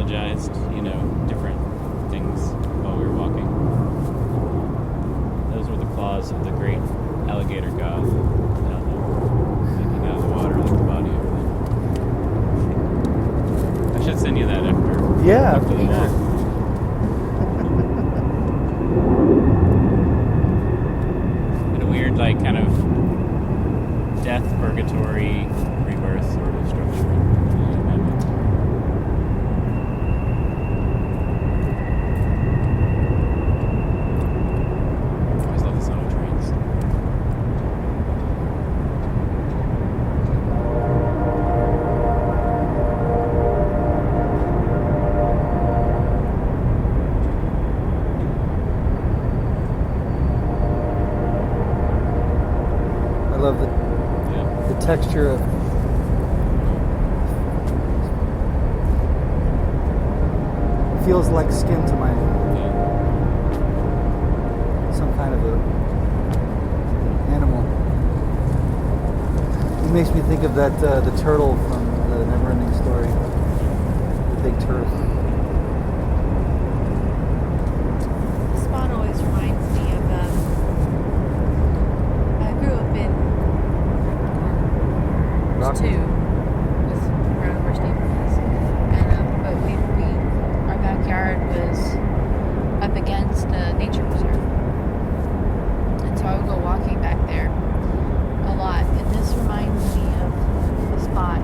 mythologized, different things while we were walking. Those were the claws of the great alligator god down there, making out of the water like the body of it. I should send you that after. Yeah, after the walk. And a weird, kind of death, purgatory, rebirth sort of structure. Always love the sound of trains. I love the texture of feels like skin to my some kind of a animal. It makes me think of that the turtle from the Neverending Story, the big turtle. This spot always reminds me of. I grew up in Rocky. two, was where Stephen was, and but we our backyard was up against a nature reserve, and so I would go walking back there a lot. And this reminds me of the spot.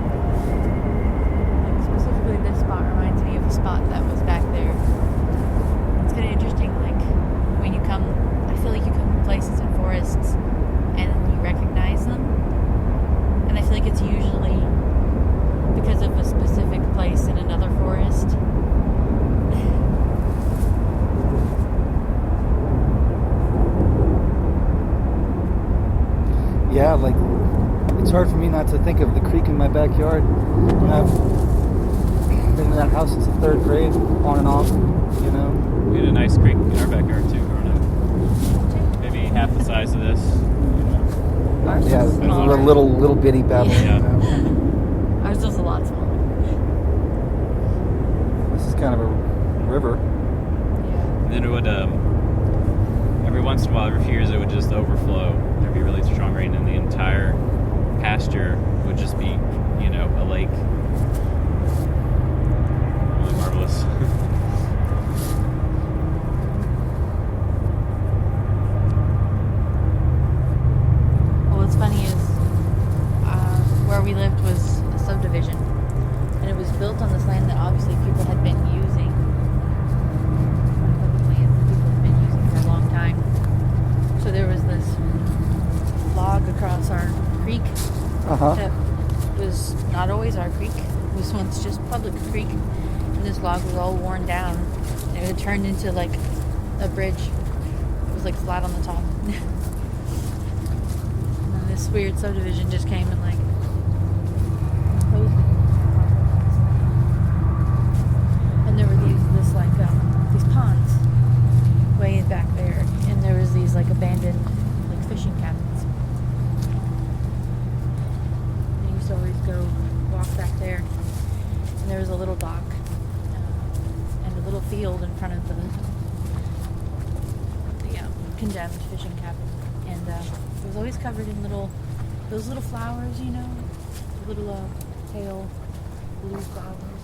Like specifically, this spot reminds me of a spot that was back there. It's kind of interesting. Like when you come, I feel like you come to places and forests, and you recognize them. And I feel like it's usually because of a specific place in another forest. Yeah, like it's hard for me not to think of the creek in my backyard. I've been in that house since the 3rd grade, on and off. We had a nice creek in our backyard too, growing up. Maybe half the size of this. Yeah, a little bitty pebble. Yeah. Ours was a lot smaller. This is kind of a river. Yeah. And then it would, every once in a while, every few years, it would just overflow. There'd be really strong rain, and the entire pasture would just be, a lake. Really marvelous. What's funny is where we lived was a subdivision, and it was built on this land that obviously people had been using. Public land that people had been using for a long time. So there was this log across our creek that was not always our creek. It was once just public creek, and this log was all worn down, and it had turned into like a bridge. It was like flat on the top. This weird subdivision just came and imposed it. And there were these ponds way back there, and there was these abandoned fishing cabins. And I used to always go walk back there, and there was a little dock and a little field in front of the condemned fishing cabin, and it was always covered in those little flowers, little pale blue flowers.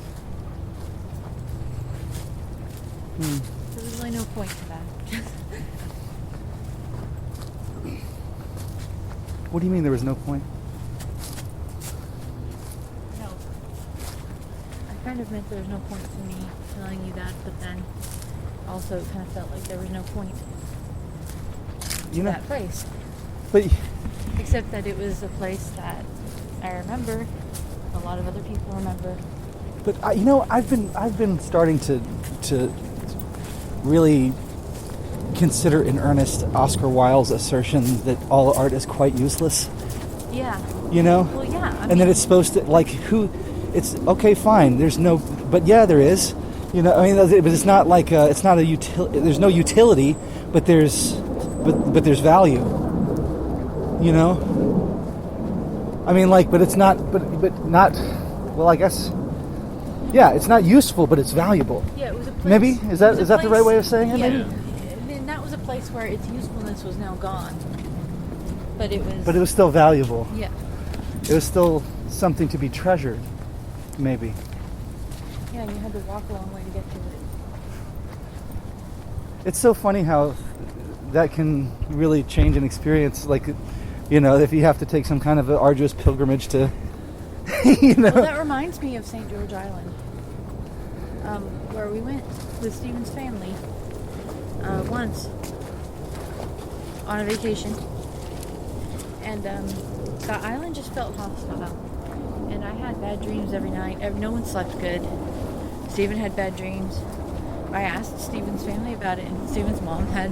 So there's really no point to that. What do you mean there was no point? No. I kind of meant there was no point to me telling you that, but then also it kind of felt like there was no point to that place. But Except that it was a place that I remember, a lot of other people remember. But I've been starting to really consider in earnest Oscar Wilde's assertion that all art is quite useless. Yeah. Well, yeah. And that it's supposed to it's okay, fine. There's no, but yeah, there is. But it's not like it's not a there's no utility, but there's value. But it's not. But not. Well, I guess. Yeah, it's not useful, but it's valuable. Yeah, it was a place. Maybe? Is that the right way of saying it, Yeah. maybe? And that was a place where its usefulness was now gone. But it was... But it was still valuable. Yeah. It was still something to be treasured, maybe. Yeah, and you had to walk a long way to get to it. It's so funny how that can really change an experience. Like, you know, if you have to take some kind of an arduous pilgrimage to, you know. Well, that reminds me of St. George Island, where we went with Stephen's family once on a vacation. And the island just felt hostile. And I had bad dreams every night. No one slept good. Stephen had bad dreams. I asked Stephen's family about it, and Stephen's mom had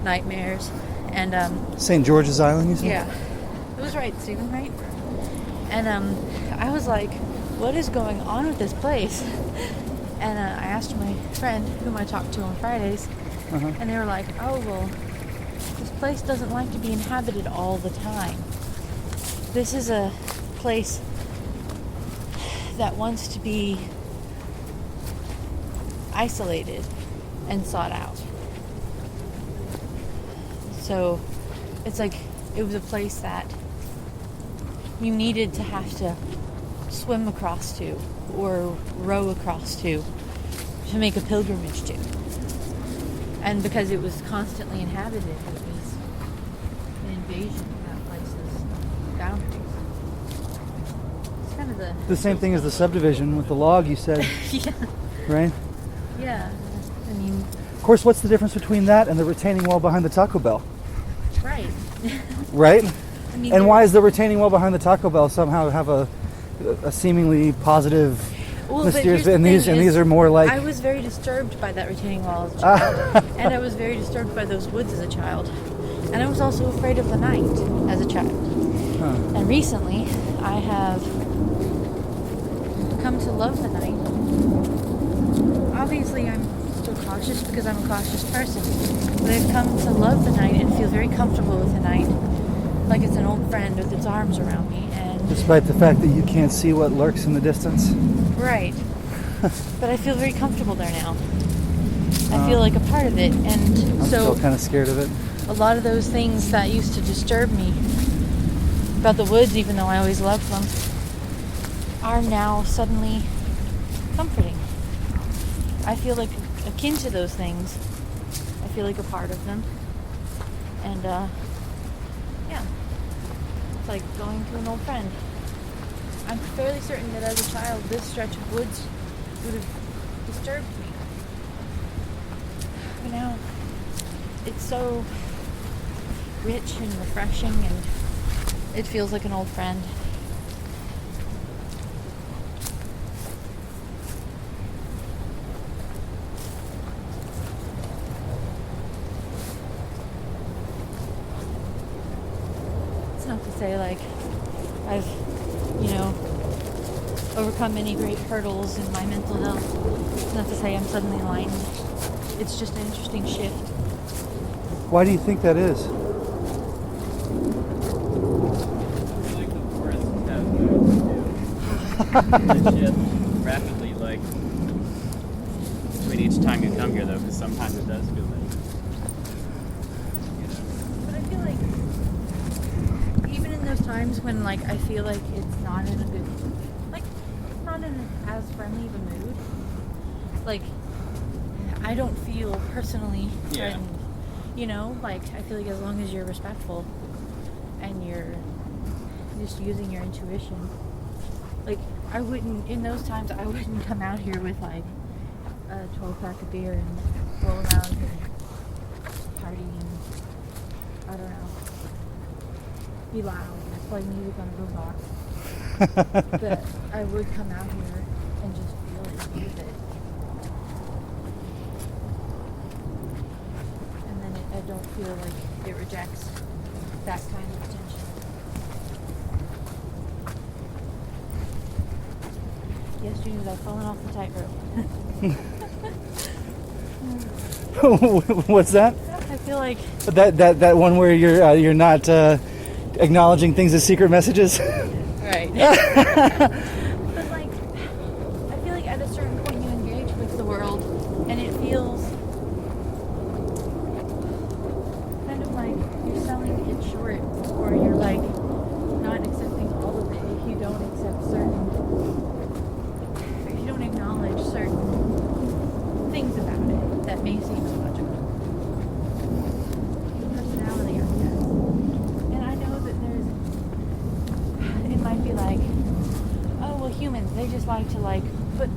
nightmares. And St. George's Island, you said? yeah, it was right, Stephen, right? And I was like, what is going on with this place? And I asked my friend, whom I talked to on Fridays, and they were like, oh, well, this place doesn't like to be inhabited all the time. This is a place that wants to be isolated and sought out. So it's like it was a place that you needed to have to swim across to or row across to make a pilgrimage to. And because it was constantly inhabited, it was an invasion of that place's boundaries. It's kind of The same thing as the subdivision with the log, you said, yeah. right? Yeah. I mean, Of course, what's the difference between that and the retaining wall behind the Taco Bell? right. Right? I mean, And why is the retaining wall behind the Taco Bell somehow have a seemingly positive, mysterious, and these are more like... I was very disturbed by that retaining wall as a child, and I was very disturbed by those woods as a child, and I was also afraid of the night as a child. And recently, I have come to love the night. Obviously, I'm still cautious because I'm a cautious person, but I've come to love the night and feel very comfortable with the night, like it's an old friend with its arms around me. And Despite the fact that you can't see what lurks in the distance. right. But I feel very comfortable there now. I feel like a part of it, and I'm so still kind of scared of it. a lot of those things that used to disturb me about the woods, even though I always loved them, are now suddenly comforting. I feel like akin to those things. I feel like a part of them. And, yeah. It's like going to an old friend. I'm fairly certain that as a child, this stretch of woods would have disturbed me. But now, it's so rich and refreshing, and it feels like an old friend. It's not to say like I've, overcome many great hurdles in my mental health. It's not to say I'm suddenly enlightened. It's just an interesting shift. Why do you think that is? Like the forests have moved to shift rapidly, like between each time you come here, though, because sometimes it does feel like, But I feel like even in those times when like I feel like it's not in a good, like not in as friendly of a mood, like I don't feel personally threatened. Like I feel like as long as you're respectful and you're just using your intuition, like I wouldn't, in those times I wouldn't come out here with like a 12-pack of beer and roll around and party and I don't know, be loud and play music on a boombox. But I would come out here and just feel it and use it. And then I don't feel like it rejects that kind of attention. Yes, Junior, I've fallen off the tightrope. What's that? I feel like That one where you're not acknowledging things as secret messages. right. But like, I feel like at a certain feels kind of like you're selling it short, or you're like not accepting all of it if you don't accept certain, if you don't acknowledge certain things about it that may seem illogical. Personality, I guess. And I know that it might be like, oh, well, humans, they just like to put,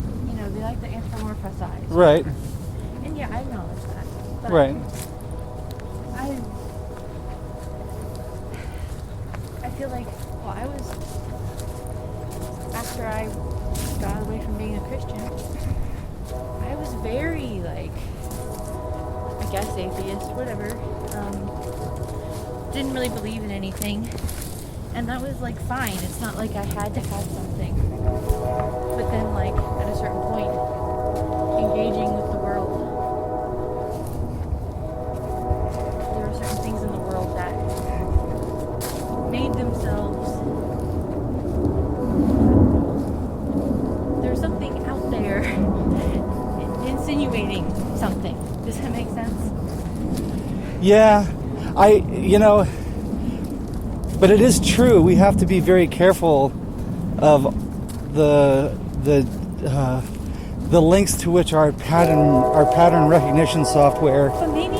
they like to anthropomorphize. Right. And yeah, I acknowledge that. But Right. I feel like, well, after I got away from being a Christian, I was very, I guess atheist, whatever. Didn't really believe in anything. And that was, fine. It's not like I had to have something. But then, at a certain point, engaging with the world, there were certain things in the world that made themselves, there's something out there insinuating something. Does that make sense? Yeah, but it is true. We have to be very careful of the links to which our pattern recognition software, But maybe,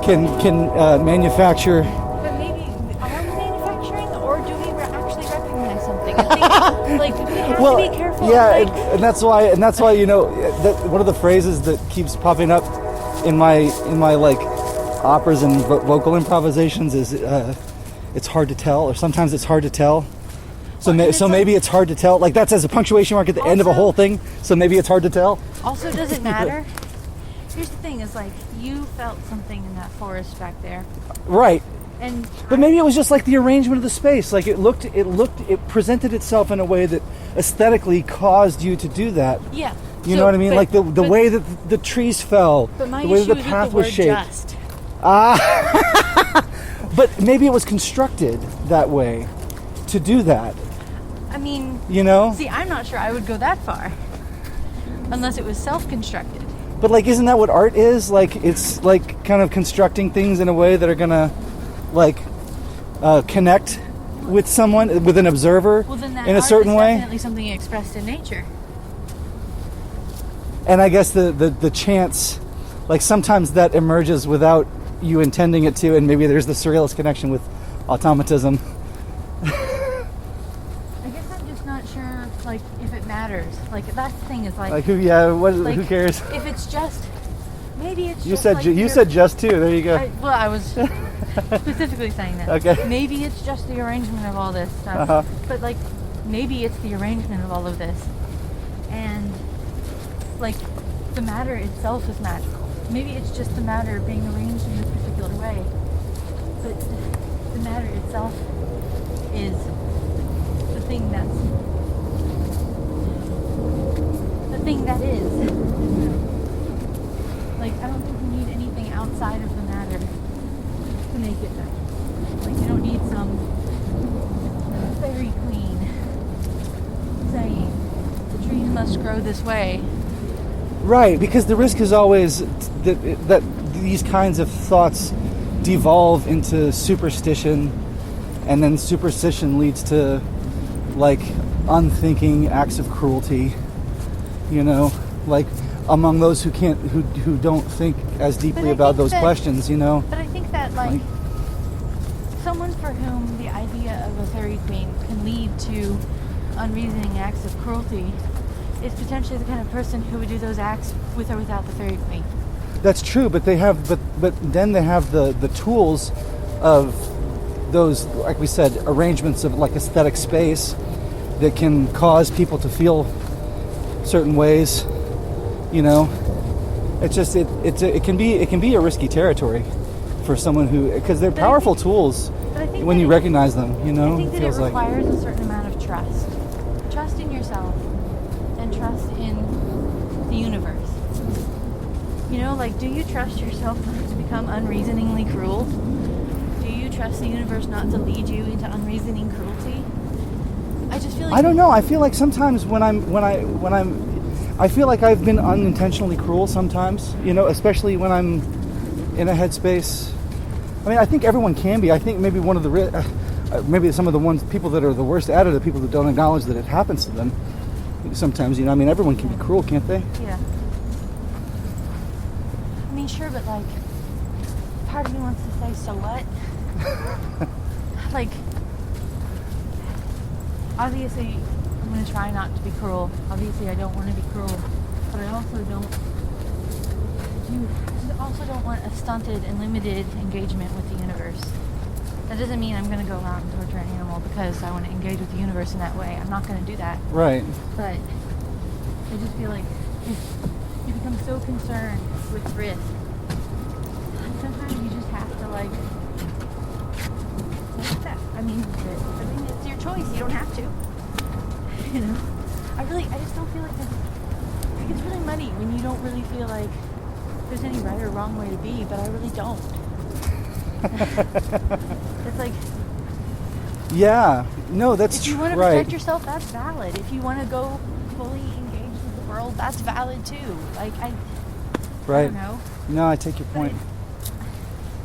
can manufacture. But maybe are we manufacturing, or do we actually recognize something? I think, we have to be careful. Yeah, and that's why that one of the phrases that keeps popping up in my operas and vocal improvisations is it's hard to tell, or sometimes it's hard to tell. So maybe it's hard to tell. That's as a punctuation mark at the end of a whole thing. So maybe it's hard to tell. Also, does it matter? Here's the thing: is you felt something in that forest back there, Right. but maybe it was just the arrangement of the space. It presented itself in a way that aesthetically caused you to do that. Yeah. You know what I mean? The way that the trees fell, But my the way issue that the is path with was the word shaped. just. But maybe it was constructed that way to do that. I mean, See, I'm not sure I would go that far, unless it was self-constructed. But isn't that what art is? It's kind of constructing things in a way that are gonna connect with someone, with an observer, Well, then that in a art certain is way. definitely something expressed in nature. And I guess the chance, sometimes that emerges without you intending it to, and maybe there's the surrealist connection with automatism. I guess I'm just not sure, if it matters. That's the thing is, who cares? If it's just, maybe it's You just said you said just too. There you go. I was specifically saying that. Okay. Maybe it's just the arrangement of all this stuff. Uh-huh. But maybe it's the arrangement of all of this, and the matter itself is magical. Maybe it's just the matter being arranged in this particular way, but the matter itself is the thing that is. I don't think we need anything outside of the matter to make it better. You don't need some fairy queen saying the trees must grow this way. Right, because the risk is always that these kinds of thoughts devolve into superstition, and then superstition leads to unthinking acts of cruelty. Among those who don't think as deeply about those questions. But I think that someone for whom the idea of a fairy queen can lead to unreasoning acts of cruelty is potentially the kind of person who would do those acts with or without the fairy queen. That's true, but then they have the tools of those, like we said, arrangements of aesthetic space that can cause people to feel certain ways. It's just it can be a risky territory for someone because they're powerful tools when you recognize them. I think that it requires a certain amount of trust in yourself, and trust in the universe. Do you trust yourself not to become unreasoningly cruel? Do you trust the universe not to lead you into unreasoning cruelty? I just feel I don't know. I feel like sometimes when I'm I feel like I've been unintentionally cruel sometimes, especially when I'm in a headspace. I mean, I think everyone can be. I think maybe maybe some of the people that are the worst at it are people that don't acknowledge that it happens to them. Sometimes, I mean, everyone can be cruel, can't they? Yeah. I mean, sure, but like, part of me wants to say, so what? Like, obviously, I'm going to try not to be cruel. Obviously, I don't want to be cruel. But I also don't... You also don't want a stunted and limited engagement with the universe. That doesn't mean I'm going to go around and torture an animal because I want to engage with the universe in that way. I'm not going to do that. Right. But I just feel like you become so concerned with risk. Sometimes you just have to like take that. I mean, it's your choice. You don't have to. I just don't feel like it's really muddy when you don't really feel like there's any right or wrong way to be, but I really don't. It's like, yeah, no, that's if you want to protect yourself, that's valid. If you want to go fully engage with the world, that's valid too. Like I don't know. No, I take your point.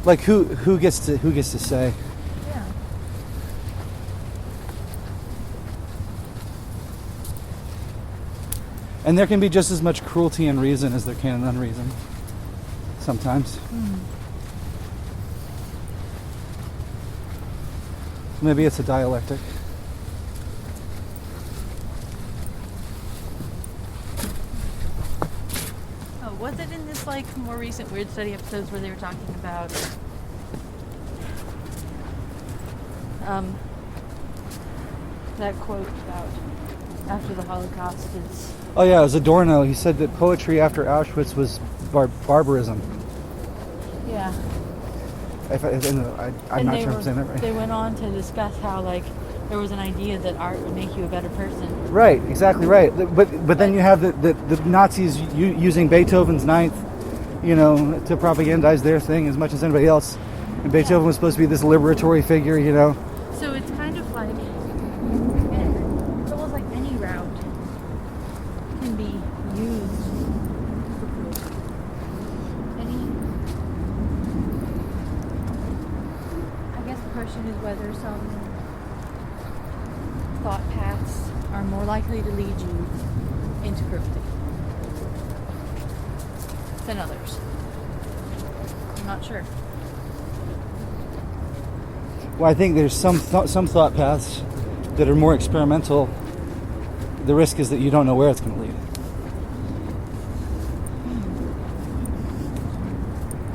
Like who gets to say? Yeah. And there can be just as much cruelty in reason as there can in unreason. Sometimes. Maybe it's a dialectic. Oh, was it in this like more recent Weird Study episodes where they were talking about that quote about after the Holocaust is... Oh yeah, it was Adorno. He said that poetry after Auschwitz was barbarism. Yeah. I'm not sure if I'm saying that right. They went on to discuss how like there was an idea that art would make you a better person. Right, exactly right. But then you have the Nazis using Beethoven's Ninth, to propagandize their thing as much as anybody else. And Beethoven was supposed to be this liberatory figure, So it's kind of like, it's almost like any route can be used for cruelty. I guess the question is whether some thought paths are more likely to lead you into cruelty than others. I'm not sure. Well, I think there's some thought paths that are more experimental. The risk is that you don't know where it's going to lead.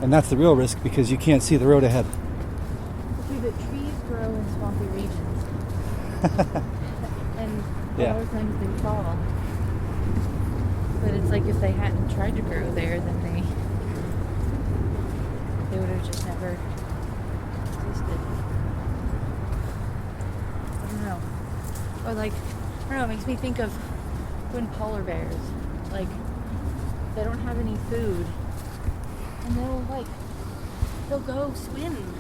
And that's the real risk because you can't see the road ahead. See, but trees grow in swampy regions. And a lot of times they fall. But it's like if they hadn't tried to grow there, then they would have just never existed. I don't know. Or like, I don't know, it makes me think of when polar bears, like, they don't have any food. And they'll go swim.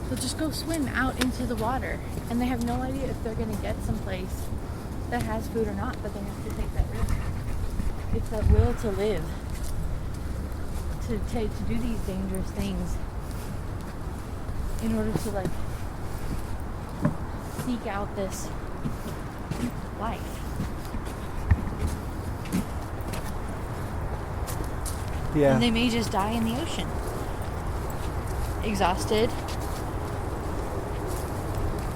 They'll just go swim out into the water. And they have no idea if they're going to get someplace that has food or not, but they have to take that risk. It's that will to live. To do these dangerous things in order to, like, seek out this life. Yeah. And they may just die in the ocean. Exhausted.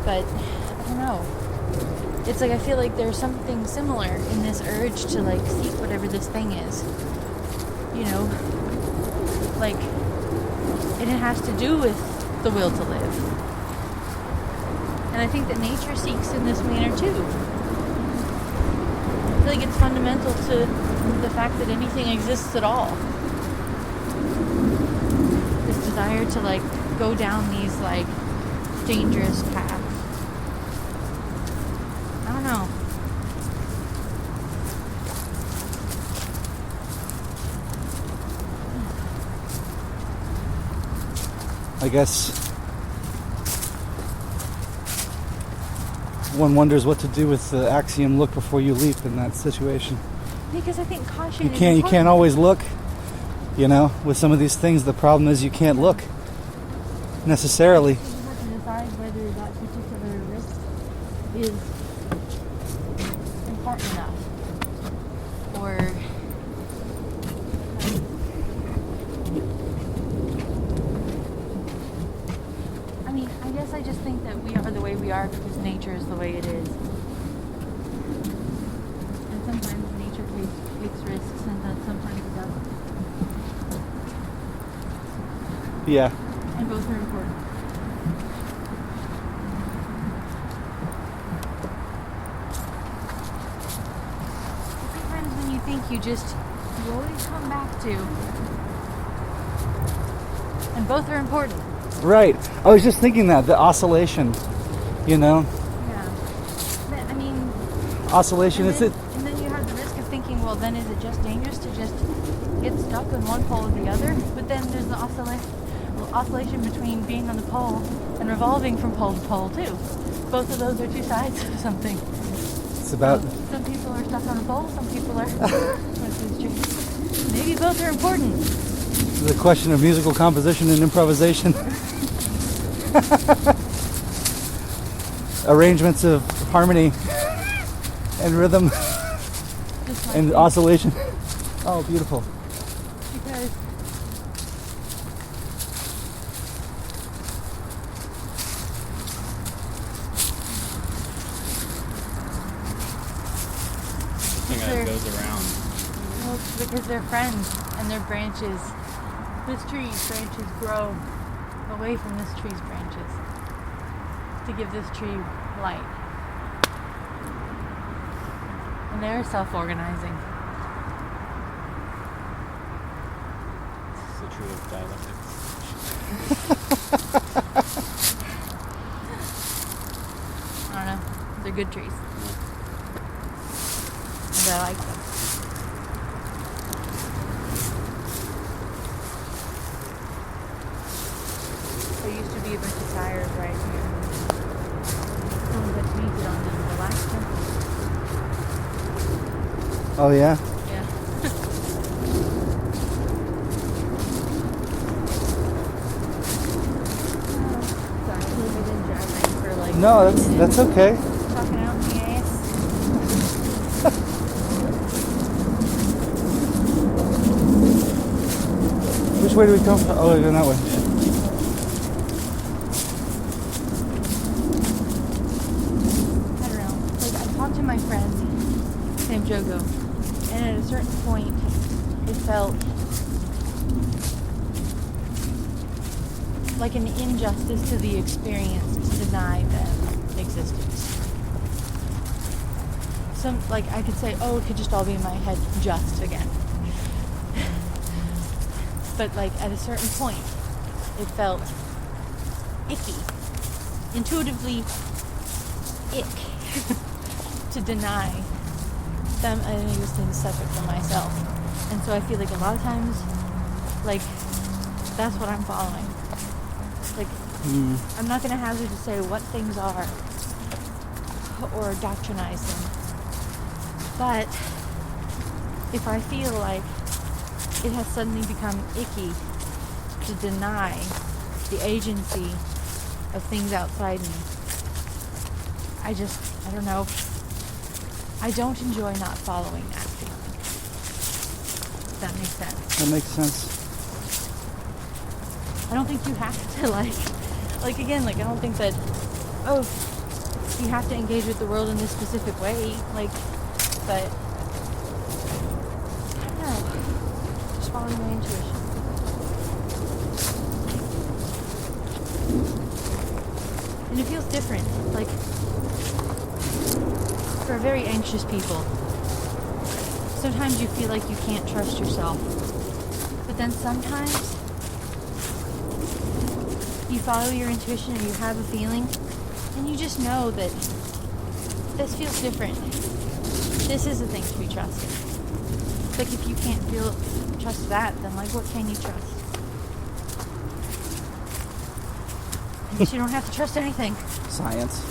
But, I don't know. It's like I feel like there's something similar in this urge to, like, seek whatever this thing is. Like, and it has to do with the will to live. And I think that nature seeks in this manner too. I feel like it's fundamental to the fact that anything exists at all. This desire to, like, go down these, like, dangerous paths. I don't know. I guess one wonders what to do with the axiom "look before you leap" in that situation. Because I think caution. You can't always look. You know, with some of these things, the problem is you can't look necessarily. You have to decide whether that particular risk is important enough, or I mean, I guess I just think that we are the way we are because nature is the way it is, and sometimes nature takes risks, and then sometimes it doesn't. Yeah. And both are important. Sometimes when you think you always come back to, and both are important. Right. I was just thinking that, the oscillation, you know? Yeah. But, I mean... Oscillation, and then you have the risk of thinking, well, then is it just dangerous to just get stuck on one pole or the other? But then there's the oscillation between being on the pole and revolving from pole to pole too. Both of those are two sides of something. It's about... So some people are stuck on a pole, some people are... Maybe both are important. the question of musical composition and improvisation. Arrangements of harmony and rhythm and oscillation. Oh, beautiful. Because Thing that goes around. well, because they're friends and their branches, this tree's branches grow away from this tree's branches to give this tree light. And they're self-organizing. So true of dialectics. I don't know. They're good trees. And I like them. There used to be a bunch of tires right here. Someone had painted on them the last time. Oh, yeah? Yeah. Sorry, I didn't drive rain for like. No, that's okay. Talking out in the ass. Which way do we come from? Oh, we're going that way. I don't know. Like, I talked to my friend, named Jogo, and at a certain point, it felt like an injustice to the experience to deny them existence. Like, I could say, oh, it could just all be in my head just again. But, like, at a certain point, it felt icky. Intuitively ick to deny them an existence separate from myself. And so I feel like a lot of times, like, that's what I'm following. Like, I'm not going to hazard to say what things are or doctrinize them. But if I feel like it has suddenly become icky to deny the agency of things outside me, I don't know. I don't enjoy not following that feeling. If that makes sense. That makes sense. I don't think you have to like again, like I don't think that, oh, you have to engage with the world in this specific way, like, but I don't know. Just following my intuition. And it feels different. Like, for very anxious people, sometimes you feel like you can't trust yourself. But then sometimes you follow your intuition and you have a feeling and you just know that this feels different. This is the thing to be trusted. It's like if you can't trust that, then like what can you trust? I guess you don't have to trust anything. Science.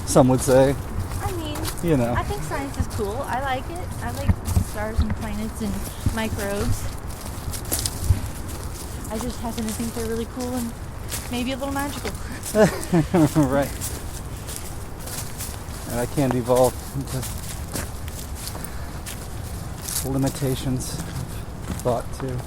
Some would say. I mean, You know. I think science is cool. I like it. I like stars and planets and microbes. I just happen to think they're really cool and maybe a little magical. Right. And I can't evolve into limitations of thought too.